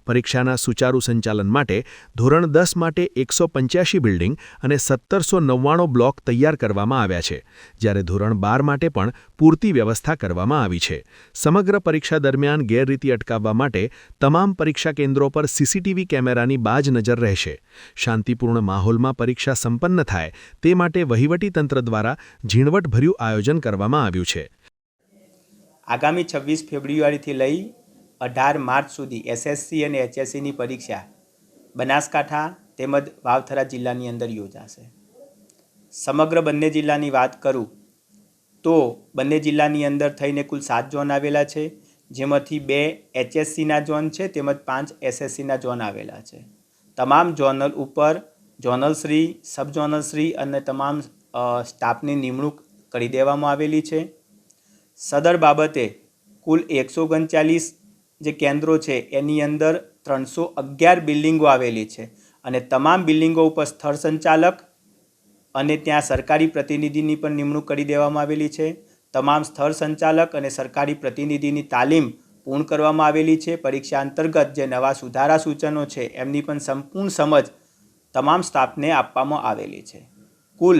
પરીક્ષાના સુચારુ સંચાલન માટે ધોરણ 10 માટે 185 બિલ્ડિંગ અને 1,799 બ્લોક તૈયાર કરવામાં આવ્યા છે, જ્યારે ધોરણ 12 માટે પણ પૂરતી વ્યવસ્થા કરવામાં આવી છે. સમગ્ર પરીક્ષા દરમિયાન ગેરરીતિ અટકાવવા માટે તમામ પરીક્ષા કેન્દ્રો પર સીસીટીવી કેમેરાની બાજ નજર રહેશે. શાંતિપૂર્ણ માહોલમાં પરીક્ષા સંપન્ન થાય તે માટે વહીવટી તંત્ર દ્વારા ઝીણવટભર્યું આયોજન કરવામાં આવ્યું છે. આગામી 26 ફેબ્રુઆરીથી લઈ 18 માર્ચ સુધી એસએસસી અને એચએસસીની પરીક્ષા બનાસકાંઠા તેમજ વાવથરા જિલ્લાની અંદર યોજાશે. સમગ્ર બંને જિલ્લાની વાત કરું તો બંને જિલ્લાની અંદર થઈને કુલ 7 ઝોન આવેલા છે, જેમાંથી 2 એચએસસીના ઝોન છે તેમજ 5 એસએસસીના ઝોન આવેલા છે. તમામ ઝોનલ ઉપર ઝોનલશ્રી, સબ ઝોનલશ્રી અને તમામ સ્ટાફની નિમણૂક કરી દેવામાં આવેલી છે. સદર બાબતે કુલ 139 જે કેન્દ્રો છે એની અંદર 311 બિલ્ડિંગો આવેલી છે અને તમામ બિલ્ડિંગો ઉપર સ્થળ સંચાલક અને ત્યાં સરકારી પ્રતિનિધિની પણ નિમણૂક કરી દેવામાં આવેલી છે. તમામ સ્થળ સંચાલક અને સરકારી પ્રતિનિધિની તાલીમ પૂર્ણ કરવામાં આવેલી છે. પરીક્ષા અંતર્ગત જે નવા સુધારા સૂચનો છે એમની પણ સંપૂર્ણ સમજ તમામ સ્ટાફને આપવામાં આવેલી છે. કુલ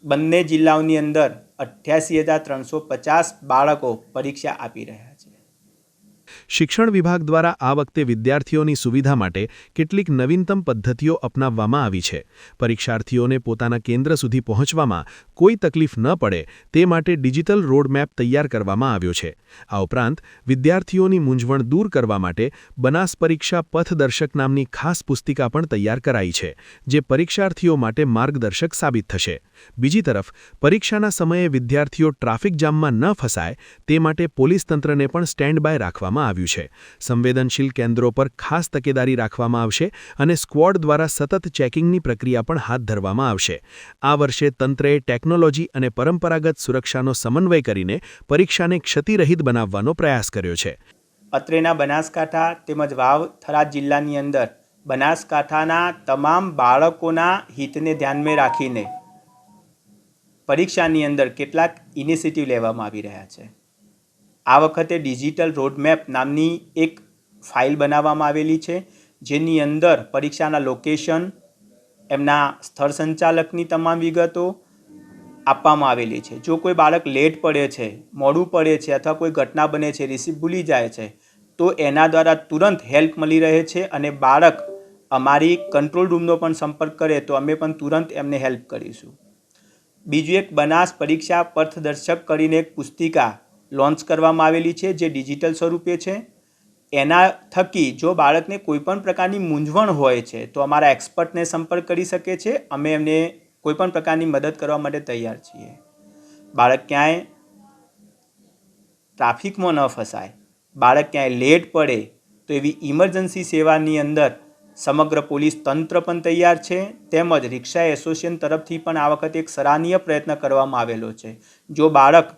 બંને જિલ્લાઓની અંદર 88,350 બાળકો પરીક્ષા આપી રહ્યા છે. શિક્ષણ વિભાગ દ્વારા આ વખતે વિદ્યાર્થીઓની સુવિધા માટે કેટલીક નવીનતમ પદ્ધતિઓ અપનાવવામાં આવી છે. પરીક્ષાર્થીઓને પોતાના કેન્દ્ર સુધી પહોંચવામાં કોઈ તકલીફ ન પડે તે માટે ડિજિટલ રોડમેપ તૈયાર કરવામાં આવ્યો છે. આ ઉપરાંત વિદ્યાર્થીઓની મૂંઝવણ દૂર કરવા માટે બનાસ પરીક્ષા પથદર્શક નામની ખાસ પુસ્તિકા પણ તૈયાર કરાઈ છે, જે પરીક્ષાર્થીઓ માટે માર્ગદર્શક સાબિત થશે. બીજી તરફ પરીક્ષાના સમયે વિદ્યાર્થીઓ ટ્રાફિક જામમાં ન ફસાય તે માટે પોલીસ તંત્રને પણ સ્ટેન્ડ બાય રાખવામાં આવ્યું છે. સંવેદનશીલ કેન્દ્રો પર ખાસ તકેદારી રાખવામાં આવશે અને સ્ક્વોડ દ્વારા સતત ચેકિંગની પ્રક્રિયા પણ હાથ ધરવામાં આવશે. આ વર્ષે તંત્રએ ટેકનોલોજી અને પરંપરાગત સુરક્ષાનો સમન્વય કરીને પરીક્ષાને ક્ષતિરહિત બનાવવાનો પ્રયાસ કર્યો છે. અત્રેના બનાસકાંઠા તેમજ વાવ થરાદ જિલ્લાની અંદર બનાસકાંઠાના તમામ બાળકોના હિતને ધ્યાનમાં રાખીને પરીક્ષાની અંદર કેટલાક ઇનિશિયેટિવ લેવામાં આવી રહ્યા છે. આ વખતે ડિજિટલ રોડમેપ નામની એક ફાઇલ બનાવવામાં આવેલી છે, જેની અંદર પરીક્ષાના લોકેશન, એમના સ્થળ સંચાલકની તમામ વિગતો આપવામાં આવેલી છે. જો કોઈ બાળક લેટ પડે છે, મોડું પડે છે અથવા કોઈ ઘટના બને છે, રિસીપ્ટ ભૂલી જાય છે, તો એના દ્વારા તુરંત હેલ્પ મળી રહે છે અને બાળક અમારી કંટ્રોલ રૂમનો પણ સંપર્ક કરે તો અમે પણ તુરંત એમને હેલ્પ કરીશું. બીજું એક બનાસ પરીક્ષા પથદર્શક કરીને એક પુસ્તિકા લોન્ચ કરવામાં આવેલી છે, જે ડિજિટલ સ્વરૂપે છે. એના થકી જો બાળકને કોઈપણ પ્રકારની મૂંઝવણ હોય છે તો અમારા એક્સપર્ટને સંપર્ક કરી શકે છે. અમે એમને કોઈપણ પ્રકારની મદદ કરવા માટે તૈયાર છીએ. બાળક ક્યાંય ટ્રાફિકમાં ન ફસાય, બાળક ક્યાંય લેટ પડે તો એવી ઇમરજન્સી સેવાની અંદર સમગ્ર પોલીસ તંત્ર પણ તૈયાર છે. તેમજ રિક્ષા એસોસિએશન તરફથી પણ આ વખતે એક સરાહનીય પ્રયત્ન કરવામાં આવેલો છે. જો બાળક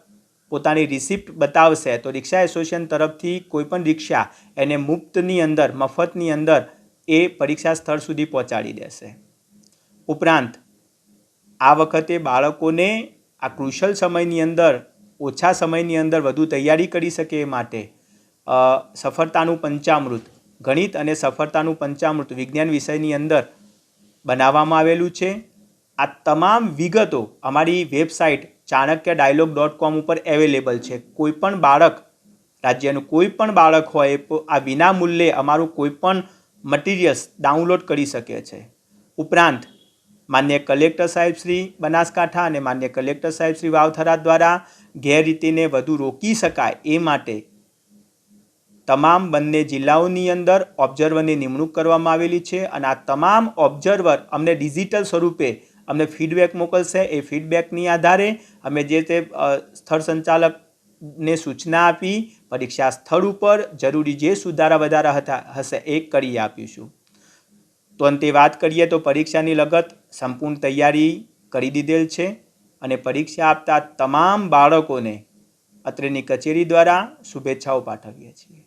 પોતાની રિસિપ્ટ બતાવશે તો રિક્ષા એસોસિએશન તરફથી કોઈપણ રિક્ષા એને મુફ્તની અંદર, મફતની અંદર એ પરીક્ષા સ્થળ સુધી પહોંચાડી દેશે. ઉપરાંત આ વખતે બાળકોને આ ક્રુશલ સમયની અંદર, ઓછા સમયની અંદર વધુ તૈયારી કરી શકે એ માટે સફળતાનું પંચામૃત, ગણિત અને સફળતાનું પંચામૃત વિજ્ઞાન વિષયની અંદર બનાવવામાં આવેલું છે. આ તમામ વિગતો અમારી વેબસાઇટ chanakya-dialog.com ઉપર અવેલેબલ છે. કોઈપણ બાળક, રાજ્યનું કોઈપણ બાળક હોય આ વિના મૂલ્યે અમારું કોઈપણ મટીરિયલ્સ ડાઉનલોડ કરી શકે છે. ઉપરાંત માન્ય કલેક્ટર સાહેબ શ્રી બનાસકાંઠા અને માન્ય કલેક્ટર સાહેબ શ્રી વાવથરા દ્વારા ગેરરીતિને વધુ રોકી શકાય એ માટે તમામ બંને જિલ્લાઓની અંદર ઓબ્ઝર્વરની નિમણૂક કરવામાં આવેલી છે અને આ તમામ ઓબ્ઝર્વર અમને ડિજિટલ સ્વરૂપે અમને ફીડબેક મોકલશે. એ ફીડબેકની આધારે અમે જે તે સ્થળ સંચાલકને સૂચના આપી પરીક્ષા સ્થળ ઉપર જરૂરી જે સુધારા વધારા હશે એ કરી આપીશું. તો અંતે વાત કરીએ તો પરીક્ષાની લગત સંપૂર્ણ તૈયારી કરી દીધેલ છે અને પરીક્ષા આપતા તમામ બાળકોને અત્રેની કચેરી દ્વારા શુભેચ્છાઓ પાઠવીએ છીએ.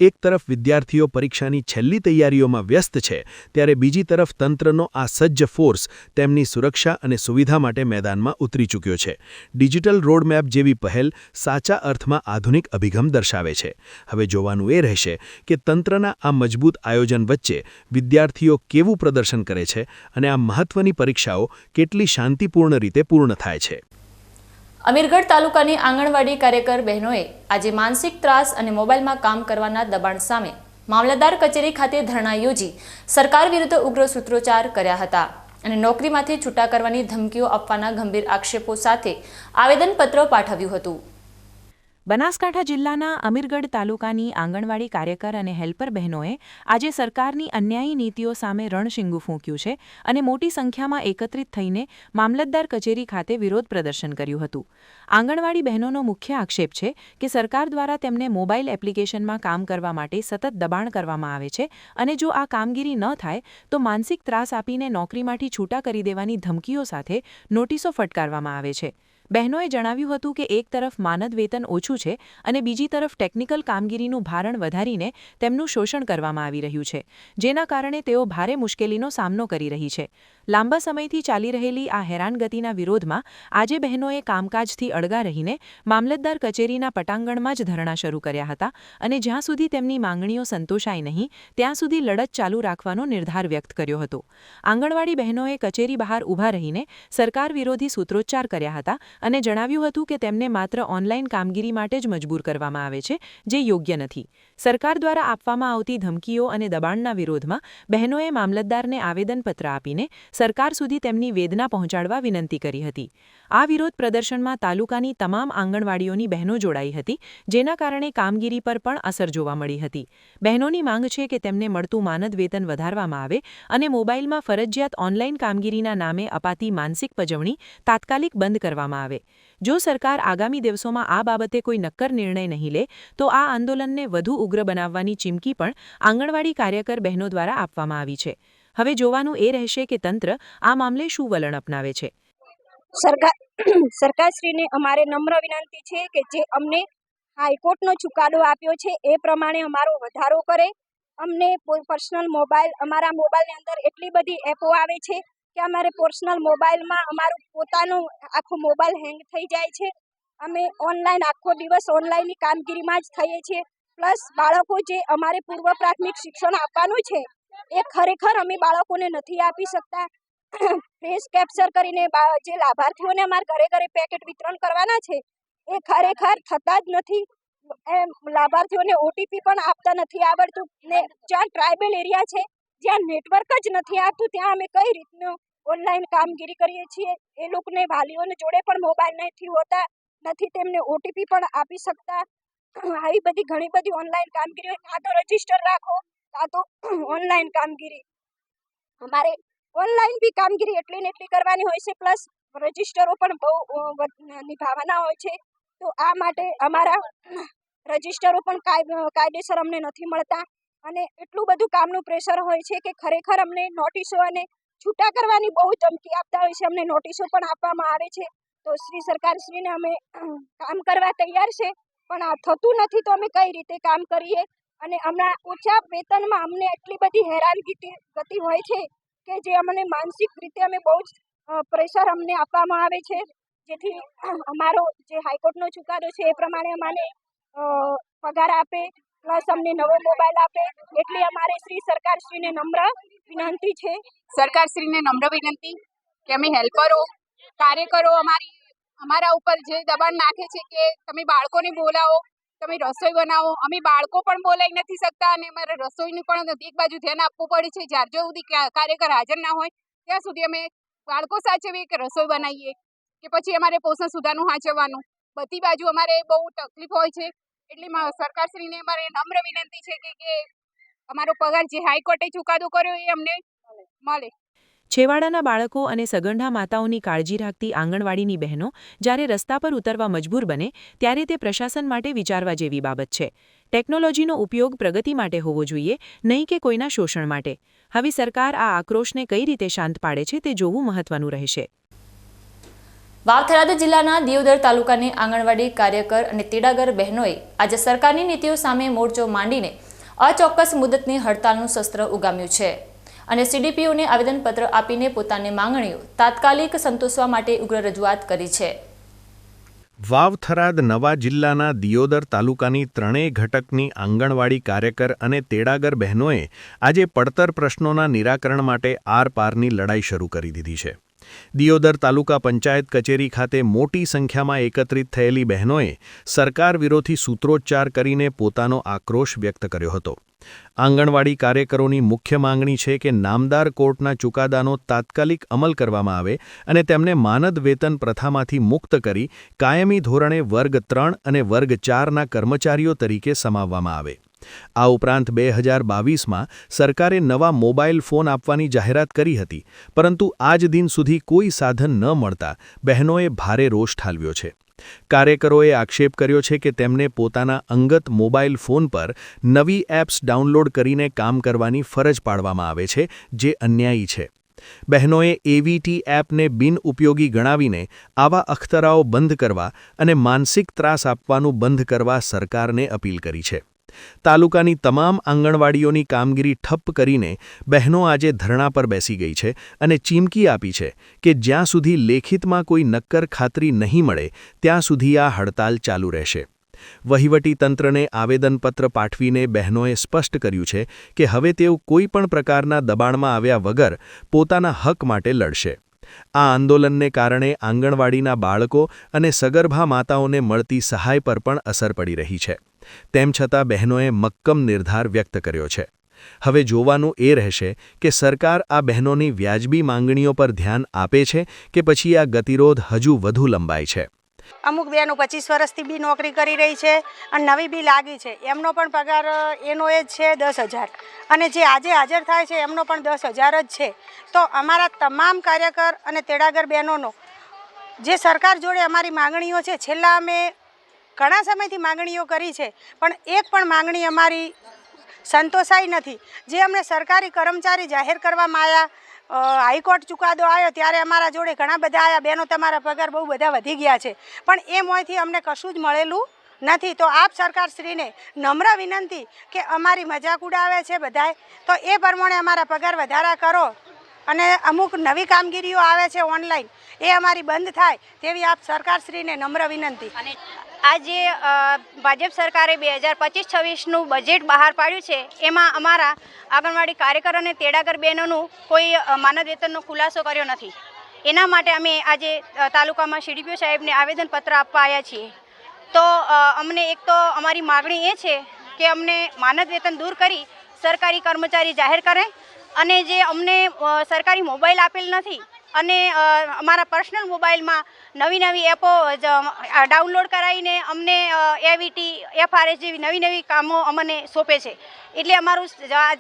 એક તરફ વિદ્યાર્થીઓ પરીક્ષાની છેલ્લી તૈયારીઓમાં વ્યસ્ત છે, ત્યારે બીજી તરફ તંત્રનો આ સજ્જ ફોર્સ તેમની સુરક્ષા અને સુવિધા માટે મેદાનમાં ઉતરી ચૂક્યો છે. ડિજિટલ રોડમેપ જેવી પહેલ સાચા અર્થમાં આધુનિક અભિગમ દર્શાવે છે. હવે જોવાનું એ રહેશે કે તંત્રના આ મજબૂત આયોજન વચ્ચે વિદ્યાર્થીઓ કેવું પ્રદર્શન કરે છે અને આ મહત્વની પરીક્ષાઓ કેટલી શાંતિપૂર્ણ રીતે પૂર્ણ થાય છે. અમીરગઢ તાલુકાની આંગણવાડી કાર્યકર બહેનોએ આજે માનસિક ત્રાસ અને મોબાઈલમાં કામ કરવાના દબાણ સામે મામલતદાર કચેરી ખાતે ધરણા યોજી સરકાર વિરુદ્ધ ઉગ્ર સૂત્રોચ્ચાર કર્યા હતા અને નોકરીમાંથી છૂટા કરવાની ધમકીઓ આપવાના ગંભીર આક્ષેપો સાથે આવેદનપત્ર પાઠવ્યું હતું. બનાસકાંઠા જિલ્લાના અમીરગઢ તાલુકાની આંગણવાડી કાર્યકર અને હેલ્પર બહેનોએ આજે સરકારની અન્યાયી નીતિઓ સામે રણશીંગું ફૂંક્યું છે અને મોટી સંખ્યામાં એકત્રિત થઈને મામલતદાર કચેરી ખાતે વિરોધ પ્રદર્શન કર્યું હતું. આંગણવાડી બહેનોનો મુખ્ય આક્ષેપ છે કે સરકાર દ્વારા તેમને મોબાઈલ એપ્લિકેશનમાં કામ કરવા માટે સતત દબાણ કરવામાં આવે છે અને જો આ કામગીરી ન થાય તો માનસિક ત્રાસ આપીને નોકરીમાંથી છૂટા કરી દેવાની ધમકીઓ સાથે નોટિસો ફટકારવામાં આવે છે. બહેનોએ જણાવ્યું હતું કે એક તરફ માનદ વેતન ઓછું છે અને બીજી તરફ ટેકનિકલ કામગીરીનું ભારણ વધારીને તેમનું શોષણ કરવામાં આવી રહ્યું છે, જેના કારણે તેઓ ભારે મુશ્કેલીનો સામનો કરી રહી છે. લાંબા સમયથી ચાલી રહેલી આ હેરાનગતિના વિરોધમાં આજે બહેનોએ કામકાજથી અળગા રહીને મામલતદાર કચેરીના પટાંગણમાં જ ધરણા શરૂ કર્યા હતા અને જ્યાં સુધી તેમની માંગણીઓ સંતોષાય નહીં ત્યાં સુધી લડત ચાલુ રાખવાનો નિર્ધાર વ્યક્ત કર્યો હતો. આંગણવાડી બહેનોએ કચેરી બહાર ઊભા રહીને સરકાર વિરોધી સૂત્રોચ્ચાર કર્યા હતા અને જણાવ્યું હતું કે તેમને માત્ર ઓનલાઈન કામગીરી માટે જ મજબૂર કરવામાં આવે છે, જે યોગ્ય નથી. સરકાર દ્વારા આપવામાં આવતી ધમકીઓ અને દબાણના વિરોધમાં બહેનોએ મામલતદારને આવેદનપત્ર આપીને સરકાર સુધી તેમની વેદના પહોંચાડવા વિનંતી કરી હતી. આ વિરોધ પ્રદર્શનમાં તાલુકાની તમામ આંગણવાડીઓની બહેનો જોડાઈ હતી, જેના કારણે કામગીરી પર પણ અસર જોવા મળી હતી. બહેનોની માંગ છે કે તેમને મળતું માનદ વેતન વધારવામાં આવે અને મોબાઈલમાં ફરજિયાત ઓનલાઈન કામગીરીના નામે અપાતી માનસિક પજવણી તાત્કાલિક બંધ કરવામાં આવે. જો સરકાર આગામી દિવસોમાં આ બાબતે કોઈ નક્કર નિર્ણય નહીં લે તો આ આંદોલનને વધુ ઉગ્ર બનાવવાની ચીમકી પણ આંગણવાડી કાર્યકર બહેનો દ્વારા આપવામાં આવી છે. હવે જોવાનું એ રહેશે કે તંત્ર આ મામલે શું વલણ અપનાવે છે. સરકારશ્રીને અમારે નમ્ર વિનંતી છે કે જે અમને હાઈકોર્ટનો ચુકાદો આપ્યો છે એ પ્રમાણે અમારો વધારો કરે. અમને પર્સનલ મોબાઈલ, અમારા મોબાઈલની અંદર એટલી બધી એપો આવે છે કે અમારે પર્સનલ મોબાઈલમાં અમારું પોતાનું આખો મોબાઈલ હેંગ થઈ જાય છે. અમે ઓનલાઈન આખો દિવસ ઓનલાઈનની કામગીરીમાં જ થઈએ છીએ. પ્લસ બાળકો જે અમારે પૂર્વ પ્રાથમિક શિક્ષણ આપવાનું છે એ ખરેખર અમે બાળકોને નથી આપી શકતા. ફેસ કેપ્ચર કરીને જે લાભાર્થીઓને અમારા ઘરે ઘરે પેકેટ વિતરણ કરવાના છે એ ખરેખર થતા જ નથી. લાભાર્થીઓને ઓટીપી પણ આપતા નથી આવડતું ને જ્યાં ટ્રાઇબલ એરિયા છે જ્યાં નેટવર્ક જ નથી આવતું ત્યાં અમે કઈ રીતનું ઓનલાઈન કામગીરી કરીએ છીએ. એ લોકોને વાલીઓને જોડે પણ મોબાઈલ નથી હોતા, નથી તેમને ઓટીપી પણ આપી શકતા. આવી બધી ઘણી બધી ઓનલાઈન કામગીરી, કાં તો રજીસ્ટર રાખો કાં તો ઓનલાઈન કામગીરી. અમારે ઓનલાઈન બી કામગીરી એટલી ને એટલી કરવાની હોય છે, પ્લસ રજીસ્ટરો પણ બહુ નિભાવવાના હોય છે. તો આ માટે અમારા રજીસ્ટરો પણ કાયદેસર અમને નથી મળતા અને એટલું બધું કામનું પ્રેશર હોય છે કે ખરેખર અમને નોટિસો અને છૂટા કરવાની બહુ ધમકી આપતા હોય છે. અમને નોટિસો પણ આપવામાં આવે છે. તો સરકારશ્રીને અમે કામ કરવા તૈયાર છે, પણ આ થતું નથી તો અમે કઈ રીતે કામ કરીએ. અને હમણાં ઓછા વેતનમાં અમને એટલી બધી હેરાનગતિ હોય છે કે જે અમને માનસિક રીતે અમે બહુ જ પ્રેશર અમને આપવામાં આવે છે. જેથી અમારો જે હાઈકોર્ટનો ચુકાદો છે એ પ્રમાણે અમારે પગાર આપે, પ્લસ અમને નવો મોબાઈલ આપે, એટલે અમારે સરકારશ્રીને નમ્ર વિનંતી છે. સરકારશ્રીને નમ્ર વિનંતી કે અમે હેલ્પરો, કાર્યકરો અમારા ઉપર જે દબાણ નાખે છે કે તમે બાળકોને બોલાવો, તમે રસોઈ બનાવો. અમે બાળકો પણ બોલાવી નથી શકતા અને અમારે રસોઈનું પણ એક બાજુ ધ્યાન આપવું પડે છે. જ્યાર સુધી કાર્યકર હાજર ના હોય ત્યાં સુધી અમે બાળકો સાચવીએ કે રસોઈ બનાવીએ કે પછી અમારે પોષણ સુધારનું સાચવવાનું, બધી બાજુ અમારે બહુ તકલીફ હોય છે. એટલે સરકારશ્રીને અમારે નમ્ર વિનંતી છે કે અમારો પગાર જે હાઈકોર્ટે ચુકાદો કર્યો એ અમને મળે. છેવાડાના બાળકો અને સગર્ભા માતાઓની કાળજી રાખતી આંગણવાડીની બહેનો જ્યારે રસ્તા પર ઉતરવા મજબૂર બને ત્યારે તે પ્રશાસન માટે વિચારવા જેવી બાબત છે. ટેકનોલોજીનો ઉપયોગ પ્રગતિ માટે હોવો જોઈએ, નહીં કે કોઈના શોષણ માટે. હવે સરકાર આ આક્રોશને કઈ રીતે શાંત પાડે છે તે જોવું મહત્વનું રહેશે. વાવ-થરાદ જિલ્લાના દિયોદર તાલુકાની આંગણવાડી કાર્યકર અને તેડાગર બહેનોએ આજે સરકારની નીતિઓ સામે મોરચો માંડીને અચોક્કસ મુદતની હડતાલનું શસ્ત્ર ઉગામ્યું છે અને સીડીપીઓને આવેદનપત્ર આપીને પોતાની માંગણીઓ તાત્કાલિક સંતોષવા માટે ઉગ્ર રજૂઆત કરી છે. વાવ-થરાદ નવા જિલ્લાના દિયોદર તાલુકાની ત્રણેય ઘટકની આંગણવાડી કાર્યકર અને તેડાગર બહેનોએ આજે પડતર પ્રશ્નોના નિરાકરણ માટે આરપારની લડાઈ શરૂ કરી દીધી છે. દિયોદર તાલુકા પંચાયત કચેરી ખાતે મોટી સંખ્યામાં એકત્રિત થયેલી બહેનોએ સરકાર વિરોધી સૂત્રોચ્ચાર કરીને પોતાનો આક્રોશ વ્યક્ત કર્યો હતો. આંગણવાડી કાર્યકરોની મુખ્ય માંગણી છે કે નામદાર કોર્ટના ચુકાદાનો તાત્કાલિક અમલ કરવામાં આવે અને તેમને માનદ વેતન પ્રથામાંથી મુક્ત કરી કાયમી ધોરણે વર્ગ 3 અને વર્ગ 4ના કર્મચારીઓ તરીકે સમાવવામાં આવે. આ ઉપરાંત 2022માં સરકારે નવા મોબાઈલ ફોન આપવાની જાહેરાત કરી હતી, પરંતુ આજ દિન સુધી કોઈ સાધન ન મળતા બહેનોએ ભારે રોષ ઠાલવ્યો છે. કાર્યકરોએ આક્ષેપ કર્યો છે કે તેમને પોતાના અંગત મોબાઈલ ફોન પર નવી એપ્સ ડાઉનલોડ કરીને કામ કરવાની ફરજ પાડવામાં આવે છે, જે અન્યાયી છે. બહેનોએ એવીટી એપને બિનઉપયોગી ગણાવીને આવા અખતરાઓ બંધ કરવા અને માનસિક ત્રાસ આપવાનું બંધ કરવા સરકારને અપીલ કરી છે. તાલુકાની તમામ આંગણવાડીઓની કામગીરી ઠપ્પ કરીને બહેનો આજે ધરણા પર બેસી ગઈ છે અને ચીમકી આપી છે કે જ્યાં સુધી લેખિતમાં કોઈ નક્કર ખાતરી નહીં મળે ત્યાં સુધી આ હડતાલ ચાલુ રહેશે. વહીવટી તંત્રને આવેદનપત્ર પાઠવીને બહેનોએ સ્પષ્ટ કર્યું છે કે હવે તેઓ કોઈ પણ પ્રકારના દબાણમાં આવ્યા વગર પોતાના હક માટે લડશે. આ આંદોલનને કારણે આંગણવાડીના બાળકો અને સગર્ભા માતાઓને મળતી સહાય પર પણ અસર પડી રહી છે. તેમ છતાં બહેનોએ મક્કમ નિર્ધાર વ્યક્ત કર્યો છે. હવે જોવાનું એ રહેશે કે સરકાર આ બહેનોની વ્યાજબી માંગણીઓ પર ધ્યાન આપે છે કે પછી આ ગતિરોધ હજુ વધુ લંબાય છે. અમુક બહેનો 25 વર્ષથી બી નોકરી કરી રહી છે અને નવી બી લાગી છે, એમનો પણ પગાર એનો એ જ છે 10,000 અને જે આજે હાજર થાય છે એમનો પણ 10,000 જ છે. તો અમારા તમામ કાર્યકર અને તેડાગર બહેનોનો જે સરકાર જોડે અમારી માંગણીઓ છે, છેલ્લા અમે ઘણા સમયથી માંગણીઓ કરી છે, પણ એક પણ માંગણી અમારી સંતોષાઈ નથી. જે અમને સરકારી કર્મચારી જાહેર કરવામાં આવ્યા, હાઈકોર્ટ ચુકાદો આવ્યો ત્યારે અમારા જોડે ઘણા બધા આવ્યા, બહેનો તમારા પગાર બહુ બધા વધી ગયા છે, પણ એ મોંથી અમને કશું જ મળેલું નથી. તો આપ સરકારશ્રીને નમ્ર વિનંતી કે અમારી મજાક ઉડાવે છે બધાય, તો એ પ્રમાણે અમારા પગાર વધારા કરો અને અમુક નવી કામગીરીઓ આવે છે ઓનલાઈન, એ અમારી બંધ થાય તેવી આપ સરકારશ્રીને નમ્ર વિનંતી. આજે ભાજપ સરકારે 2025-26નું બજેટ બહાર પાડ્યું છે, એમાં અમારા આંગણવાડી કાર્યકર અને તેડાગર બહેનોનું કોઈ માનદ વેતનનો ખુલાસો કર્યો નથી. એના માટે અમે આજે તાલુકામાં સીડીપીઓ સાહેબને આવેદનપત્ર આપવા આવ્યા છીએ. તો અમને એક તો અમારી માગણી એ છે કે અમને માનદ વેતન દૂર કરી સરકારી કર્મચારી જાહેર કરે અને જે અમને સરકારી મોબાઈલ આપેલ નથી અને અમારા પર્સનલ મોબાઈલમાં નવી એપો ડાઉનલોડ કરાવીને અમને એવીટી, એફઆરએસ જેવી નવી કામો અમને સોંપે છે. એટલે અમારું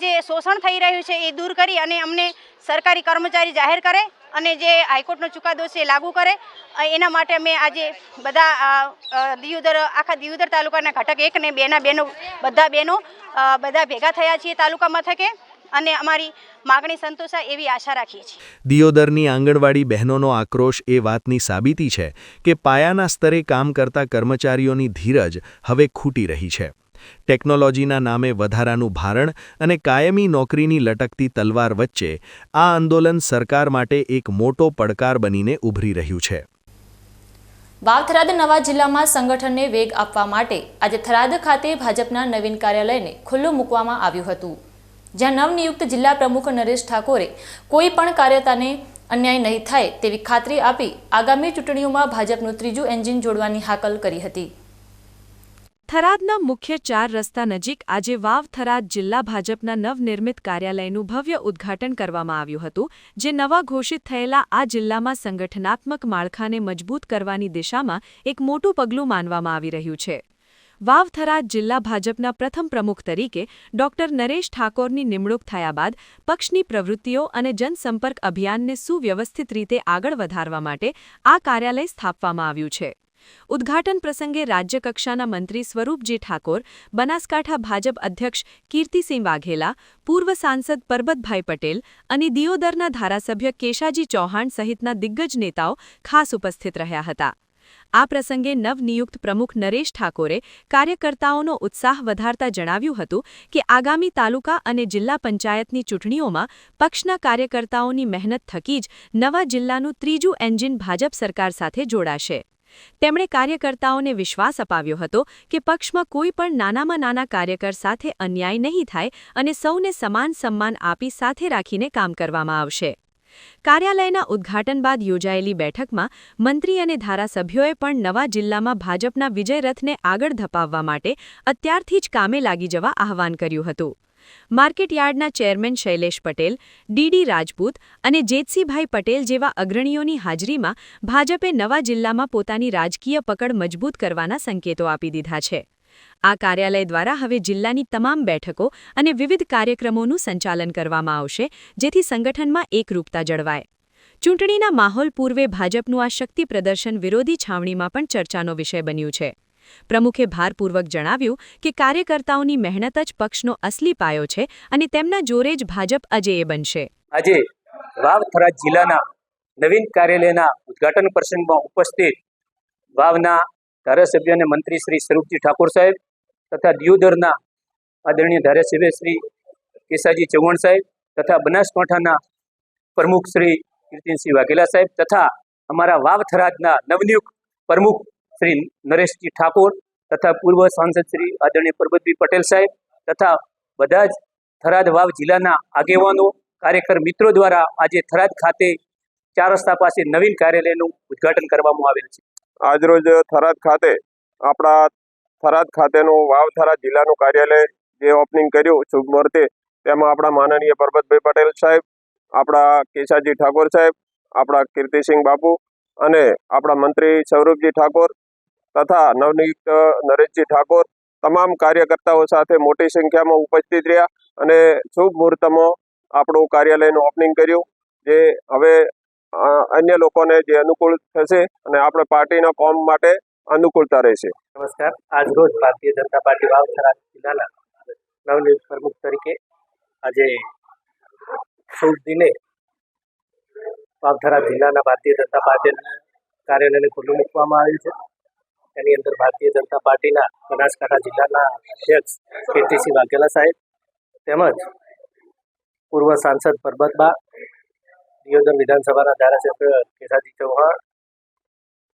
જે શોષણ થઈ રહ્યું છે એ દૂર કરી અને અમને સરકારી કર્મચારી જાહેર કરે અને જે હાઈકોર્ટનો ચુકાદો છે લાગુ કરે. એના માટે અમે આજે બધા આખા દિયોદર તાલુકાના ઘટક 1 અને 2ના બહેનો બધા ભેગા થયા છીએ તાલુકા મથકે અને અમારી માગણી સંતોષાય એવી આશા રાખીએ છીએ. દિયોદરની આંગણવાડી બહેનોનો આક્રોશ એ વાતની સાબિતી છે કે પાયાના સ્તરે કામ કરતા કર્મચારીઓની ધીરજ હવે ખૂટી રહી છે. ટેકનોલોજીના નામે વધારાનું ભારણ અને કાયમી નોકરીની લટકતી તલવાર વચ્ચે આ આંદોલન સરકાર માટે એક મોટો પડકાર બનીને ઉભરી રહ્યું છે. વાવ-થરાદ નવા જિલ્લામાં સંગઠનને વેગ આપવા માટે આજે થરાદ ખાતે ભાજપના નવીન કાર્યાલયને ખુલ્લું મૂકવામાં આવ્યું હતું, જ્યાં નવનિયુક્ત જિલ્લા પ્રમુખ નરેશ ઠાકોરે કોઈ પણ કાર્યકર્તાને અન્યાય નહીં થાય તેવી ખાતરી આપી આગામી ચૂંટણીઓમાં ભાજપનું ત્રીજું એન્જિન જોડવાની હાકલ કરી હતી. થરાદના મુખ્ય 4 રસ્તા નજીક આજે વાવ થરાદ જિલ્લા ભાજપના નવનિર્મિત કાર્યાલયનું ભવ્ય ઉદ્ઘાટન કરવામાં આવ્યું હતું, જે નવા ઘોષિત થયેલા આ જિલ્લામાં સંગઠનાત્મક માળખાને મજબૂત કરવાની દિશામાં એક મોટું પગલું માનવામાં આવી રહ્યું છે. વાવ થરાદ જિલ્લા ભાજપના પ્રથમ પ્રમુખ તરીકે ડોક્ટર નરેશ ઠાકોરની નિમણૂક થયા બાદ પક્ષની પ્રવૃત્તિઓ અને જનસંપર્ક અભિયાનને સુવ્યવસ્થિત રીતે આગળ વધારવા માટે આ કાર્યાલય સ્થાપવામાં આવ્યું છે. ઉદ્ઘાટન પ્રસંગે રાજ્યકક્ષાના મંત્રી સ્વરૂપજી ઠાકોર, બનાસકાંઠા ભાજપ અધ્યક્ષ કીર્તિસિંહ વાઘેલા, પૂર્વ સાંસદ પરબતભાઈ પટેલ અને દિયોદરના ધારાસભ્ય કેશાજી ચૌહાણ સહિતના દિગ્ગજ નેતાઓ ખાસ ઉપસ્થિત રહ્યા હતા. આ પ્રસંગે નવનિયુક્ત પ્રમુખ નરેશ ઠાકોરે કાર્યકર્તાઓનો ઉત્સાહ વધારતા જણાવ્યું હતું કે આગામી તાલુકા અને જિલ્લા પંચાયતની ચૂંટણીઓમાં પક્ષના કાર્યકર્તાઓની મહેનત થકી જ નવા જિલ્લાનું ત્રીજું એન્જિન ભાજપ સરકાર સાથે જોડાશે. તેમણે કાર્યકર્તાઓને વિશ્વાસ અપાવ્યો હતો કે પક્ષમાં કોઈ પણ નાનામાં નાના કાર્યકર સાથે અન્યાય નહીં થાય અને સૌને સમાન સન્માન આપી સાથે રાખીને કામ કરવામાં આવશે. કાર્યાલયના ઉદ્ઘાટન બાદ યોજાયેલી બેઠકમાં મંત્રી અને ધારાસભ્યોએ પણ નવા જિલ્લામાં ભાજપના વિજયરથને આગળ ધપાવવા માટે અત્યારથી જ કામે લાગી જવા આહવાન કર્યું હતું. માર્કેટયાર્ડના ચેરમેન શૈલેષ પટેલ, ડીડી રાજપૂત અને જેતસીભાઈ પટેલ જેવા અગ્રણીઓની હાજરીમાં ભાજપે નવા જિલ્લામાં પોતાની રાજકીય પકડ મજબૂત કરવાના સંકેતો આપી દીધા છે. આ કાર્યાલય દ્વારા હવે જિલ્લાની તમામ બેઠકો અને વિવિધ કાર્યક્રમોનું સંચાલન કરવામાં આવશે, જેથી સંગઠનમાં એકરૂપતા જળવાય. ચૂંટણીના માહોલ પૂર્વે ભાજપનું આ શક્તિ પ્રદર્શન વિરોધી છાવણીમાં પણ ચર્ચાનો વિષય બન્યું છે. પ્રમુખે ભારપૂર્વક જણાવ્યું કે કાર્યકર્તાઓની મહેનત જ પક્ષનો અસલી પાયો છે અને તેમના જોરે જ ભાજપ અજેય બનશે. આજે વાવ થરાદ જિલ્લાના નવીન કાર્યાલયના ઉદ્ઘાટન પ્રસંગમાં ઉપસ્થિત વાવના ધારાસભ્ય અને મંત્રી શ્રી સ્વરૂપજી ઠાકોર સાહેબ તથા દિયોદરના આદરણીય ધારાસભ્ય શ્રી કેશાજી ચૌહાણ સાહેબ તથા બનાસકાંઠાના પ્રમુખ શ્રી કીર્તિસિંહ વાઘેલા સાહેબ તથા અમારા વાવ થરાદના નવનિયુક્ત પ્રમુખ શ્રી નરેશજી ઠાકોર તથા પૂર્વ સાંસદ શ્રી આદરણીય પરબતભાઈ પટેલ સાહેબ તથા બધા જ થરાદ વાવ જિલ્લાના આગેવાનો કાર્યકર મિત્રો દ્વારા આજે થરાદ ખાતે 4 રસ્તા પાસે નવીન કાર્યાલયનું ઉદ્ઘાટન કરવામાં આવેલ છે. આજરોજ થરાદ ખાતે આપણા થરાદ ખાતેનું વાવ થરાદ જિલ્લાનું કાર્યાલય જે ઓપનિંગ કર્યું શુભ મુહૂર્તે, તેમાં આપણા માનનીય પરબતભાઈ પટેલ સાહેબ, આપણા કેશાજી ઠાકોર સાહેબ, આપણા કીર્તિસિંહ બાપુ અને આપણા મંત્રી સ્વરૂપજી ઠાકોર તથા નવનિયુક્ત નરેશજી ઠાકોર તમામ કાર્યકર્તાઓ સાથે મોટી સંખ્યામાં ઉપસ્થિત રહ્યા અને શુભ મુહૂર્તમાં આપણું કાર્યાલયનું ઓપનિંગ કર્યું, જે હવે અન્ય લોકોને જે અનુકૂળ થશે અને આપણે પાર્ટીના કોમ માટે અનુકૂળતા રહેશે. નમસ્કાર. આજ રોજ ભારતીય જનતા પાર્ટી વાવ થરાદ જિલ્લાના નવનિયુક્ત પ્રમુખ તરીકે આજે શુભ દિને વાવ થરાદ જિલ્લાના ભારતીય જનતા પાર્ટીના કાર્યાલયને ખુલ્લું મૂકવામાં આવ્યું છે. એની અંદર ભારતીય જનતા પાર્ટીના બનાસકાંઠા જિલ્લાના અધ્યક્ષ કીર્તિસિંહ વાઘેલા સાહેબ તેમજ પૂર્વ સાંસદ પરબતબા, દિયોદર વિધાનસભાના ધારાસભ્ય કેશાજી ચૌહાણ,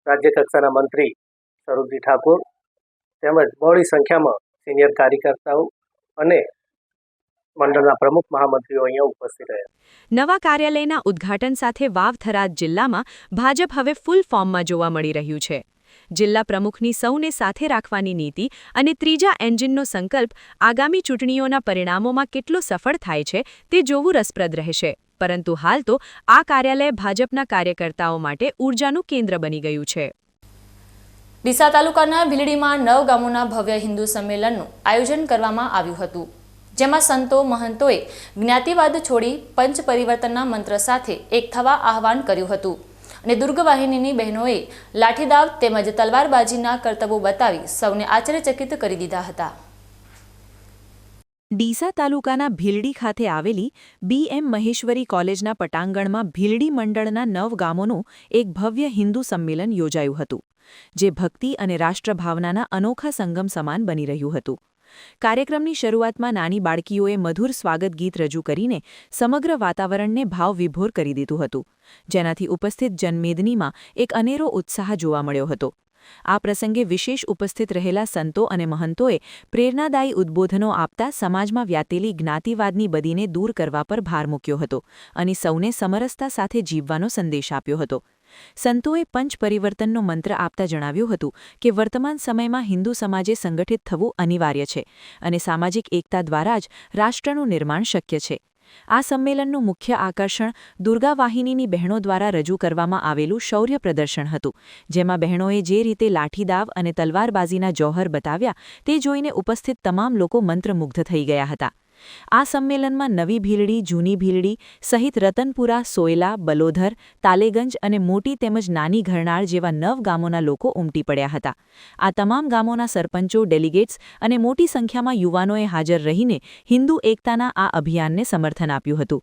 રાજ્ય કક્ષાના મંત્રી સ્વરૂપજી ઠાકોર તેમજ બહોળી સંખ્યામાં સિનિયર કાર્યકર્તાઓ અને મંડળના પ્રમુખ મહામંત્રીઓ અહીંયા ઉપસ્થિત રહ્યા. નવા કાર્યાલયના ઉદ્ઘાટન સાથે વાવ થરાદ જિલ્લામાં ભાજપ હવે ફૂલ ફોર્મમાં જોવા મળી રહ્યું છે. જિલ્લા પ્રમુખની સૌને સાથે રાખવાની નીતિ અને ત્રીજા એન્જિનનો સંકલ્પ આગામી ચૂંટણીઓના પરિણામોમાં કેટલો સફળ થાય છે તે જોવું રસપ્રદ રહેશે. પરંતુ હાલ તો આ કાર્યાલય ભાજપના કાર્યકર્તાઓ માટે ઊર્જાનું કેન્દ્ર બની ગયું છે. ડીસા તાલુકાના ભીલડીમાં 9 ગામોના ભવ્ય હિન્દુ સંમેલનનું આયોજન કરવામાં આવ્યું હતું, જેમાં સંતો મહંતોએ જ્ઞાતિવાદ છોડી પંચ પરિવર્તનના મંત્ર સાથે એક થવા આહવાન કર્યું હતું અને દુર્ગવાહિનીની બહેનોએ લાઠીદાવ તેમજ તલવારબાજીના કરતબો બતાવી સૌને આશ્ચર્યચકિત કરી દીધા હતા. ડીસા તાલુકાના ભીલડી ખાતે આવેલી BM મહેશ્વરી કોલેજના પટાંગણમાં ભીલડી મંડળના 9 ગામોનું એક ભવ્ય હિન્દુ સંમેલન યોજાયું હતું, જે ભક્તિ અને રાષ્ટ્રભાવનાના અનોખા સંગમ સમાન બની રહ્યું હતું. કાર્યક્રમની શરૂઆતમાં નાની બાળકીઓએ મધુર સ્વાગત ગીત રજૂ કરીને સમગ્ર વાતાવરણને ભાવવિભોર કરી દીધું હતું, જેનાથી ઉપસ્થિત જનમેદનીમાં એક અનેરો ઉત્સાહ જોવા મળ્યો હતો. આ પ્રસંગે વિશેષ ઉપસ્થિત રહેલા સંતો અને મહંતોએ પ્રેરણાદાયી ઉદ્બોધનો આપતા સમાજમાં વ્યાતેલી જ્ઞાતિવાદની બદીને દૂર કરવા પર ભાર મૂક્યો હતો અને સૌને સમરસતા સાથે જીવવાનો સંદેશ આપ્યો હતો. સંતોએ પંચ પરિવર્તનનો મંત્ર આપતા જણાવ્યું હતું કે વર્તમાન સમયમાં હિન્દુ સમાજે સંગઠિત થવું અનિવાર્ય છે અને સામાજિક એકતા દ્વારા જ રાષ્ટ્રનું નિર્માણ શક્ય છે. આ સંમેલનનું મુખ્ય આકર્ષણ દુર્ગા વાહિનીની બહેનો દ્વારા રજૂ કરવામાં આવેલું શૌર્ય પ્રદર્શન હતું, જેમાં બહેનોએ જે રીતે લાઠીદાવ અને તલવારબાજીના જોહર બતાવ્યા તે જોઈને ઉપસ્થિત તમામ લોકો મંત્રમુગ્ધ થઈ ગયા હતા. આ સંમેલનમાં નવી ભીલડી, જૂની ભીલડી સહિત રતનપુરા, સોયલા, બલોધર, તાલેગંજ અને મોટી તેમજ નાની ઘરનાળ જેવા 9 ગામોના લોકો ઉમટી પડ્યા હતા. આ તમામ ગામોના સરપંચો, ડેલિગેટ્સ અને મોટી સંખ્યામાં યુવાનોએ હાજર રહીને હિન્દુ એકતાના આ અભિયાનને સમર્થન આપ્યું હતું.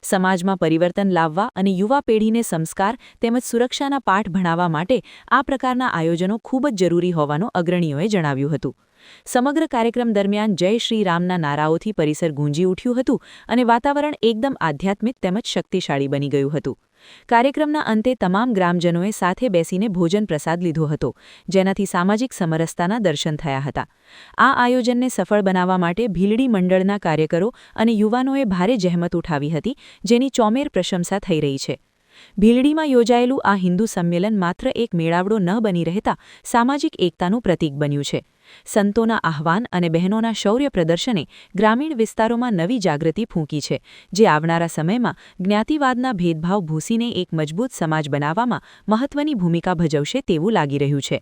સમાજમાં પરિવર્તન લાવવા અને યુવા પેઢીને સંસ્કાર તેમજ સુરક્ષાના પાઠ ભણાવવા માટે આ પ્રકારના આયોજનો ખૂબ જ જરૂરી હોવાનું અગ્રણીઓએ જણાવ્યું હતું. સમગ્ર કાર્યક્રમ દરમિયાન જય શ્રી રામના નારાઓથી પરિસર ગુંજી ઉઠ્યું હતું અને વાતાવરણ એકદમ આધ્યાત્મિક તેમજ શક્તિશાળી બની ગયું હતું. કાર્યક્રમના અંતે તમામ ગ્રામજનોએ સાથે બેસીને ભોજન પ્રસાદ લીધો હતો, જેનાથી સામાજિક સમરસતાના દર્શન થયા હતા. આ આયોજનને સફળ બનાવવા માટે ભીલડી મંડળના કાર્યકરો અને યુવાનોએ ભારે જહેમત ઉઠાવી હતી, જેની ચોમેર પ્રશંસા થઈ રહી છે. ભીલડીમાં યોજાયેલું આ હિન્દુ સંમેલન માત્ર એક મેળાવડો ન બની રહેતા સામાજિક એકતાનું પ્રતીક બન્યું છે. સંતોના આહ્વાન અને બહેનોના શૌર્ય પ્રદર્શને ગ્રામીણ વિસ્તારોમાં નવી જાગૃતિ ફૂંકી છે, જે આવનારા સમયમાં જ્ઞાતિવાદના ભેદભાવ ભૂંસીને એક મજબૂત સમાજ બનાવવામાં મહત્વની ભૂમિકા ભજવશે તેવું લાગી રહ્યું છે.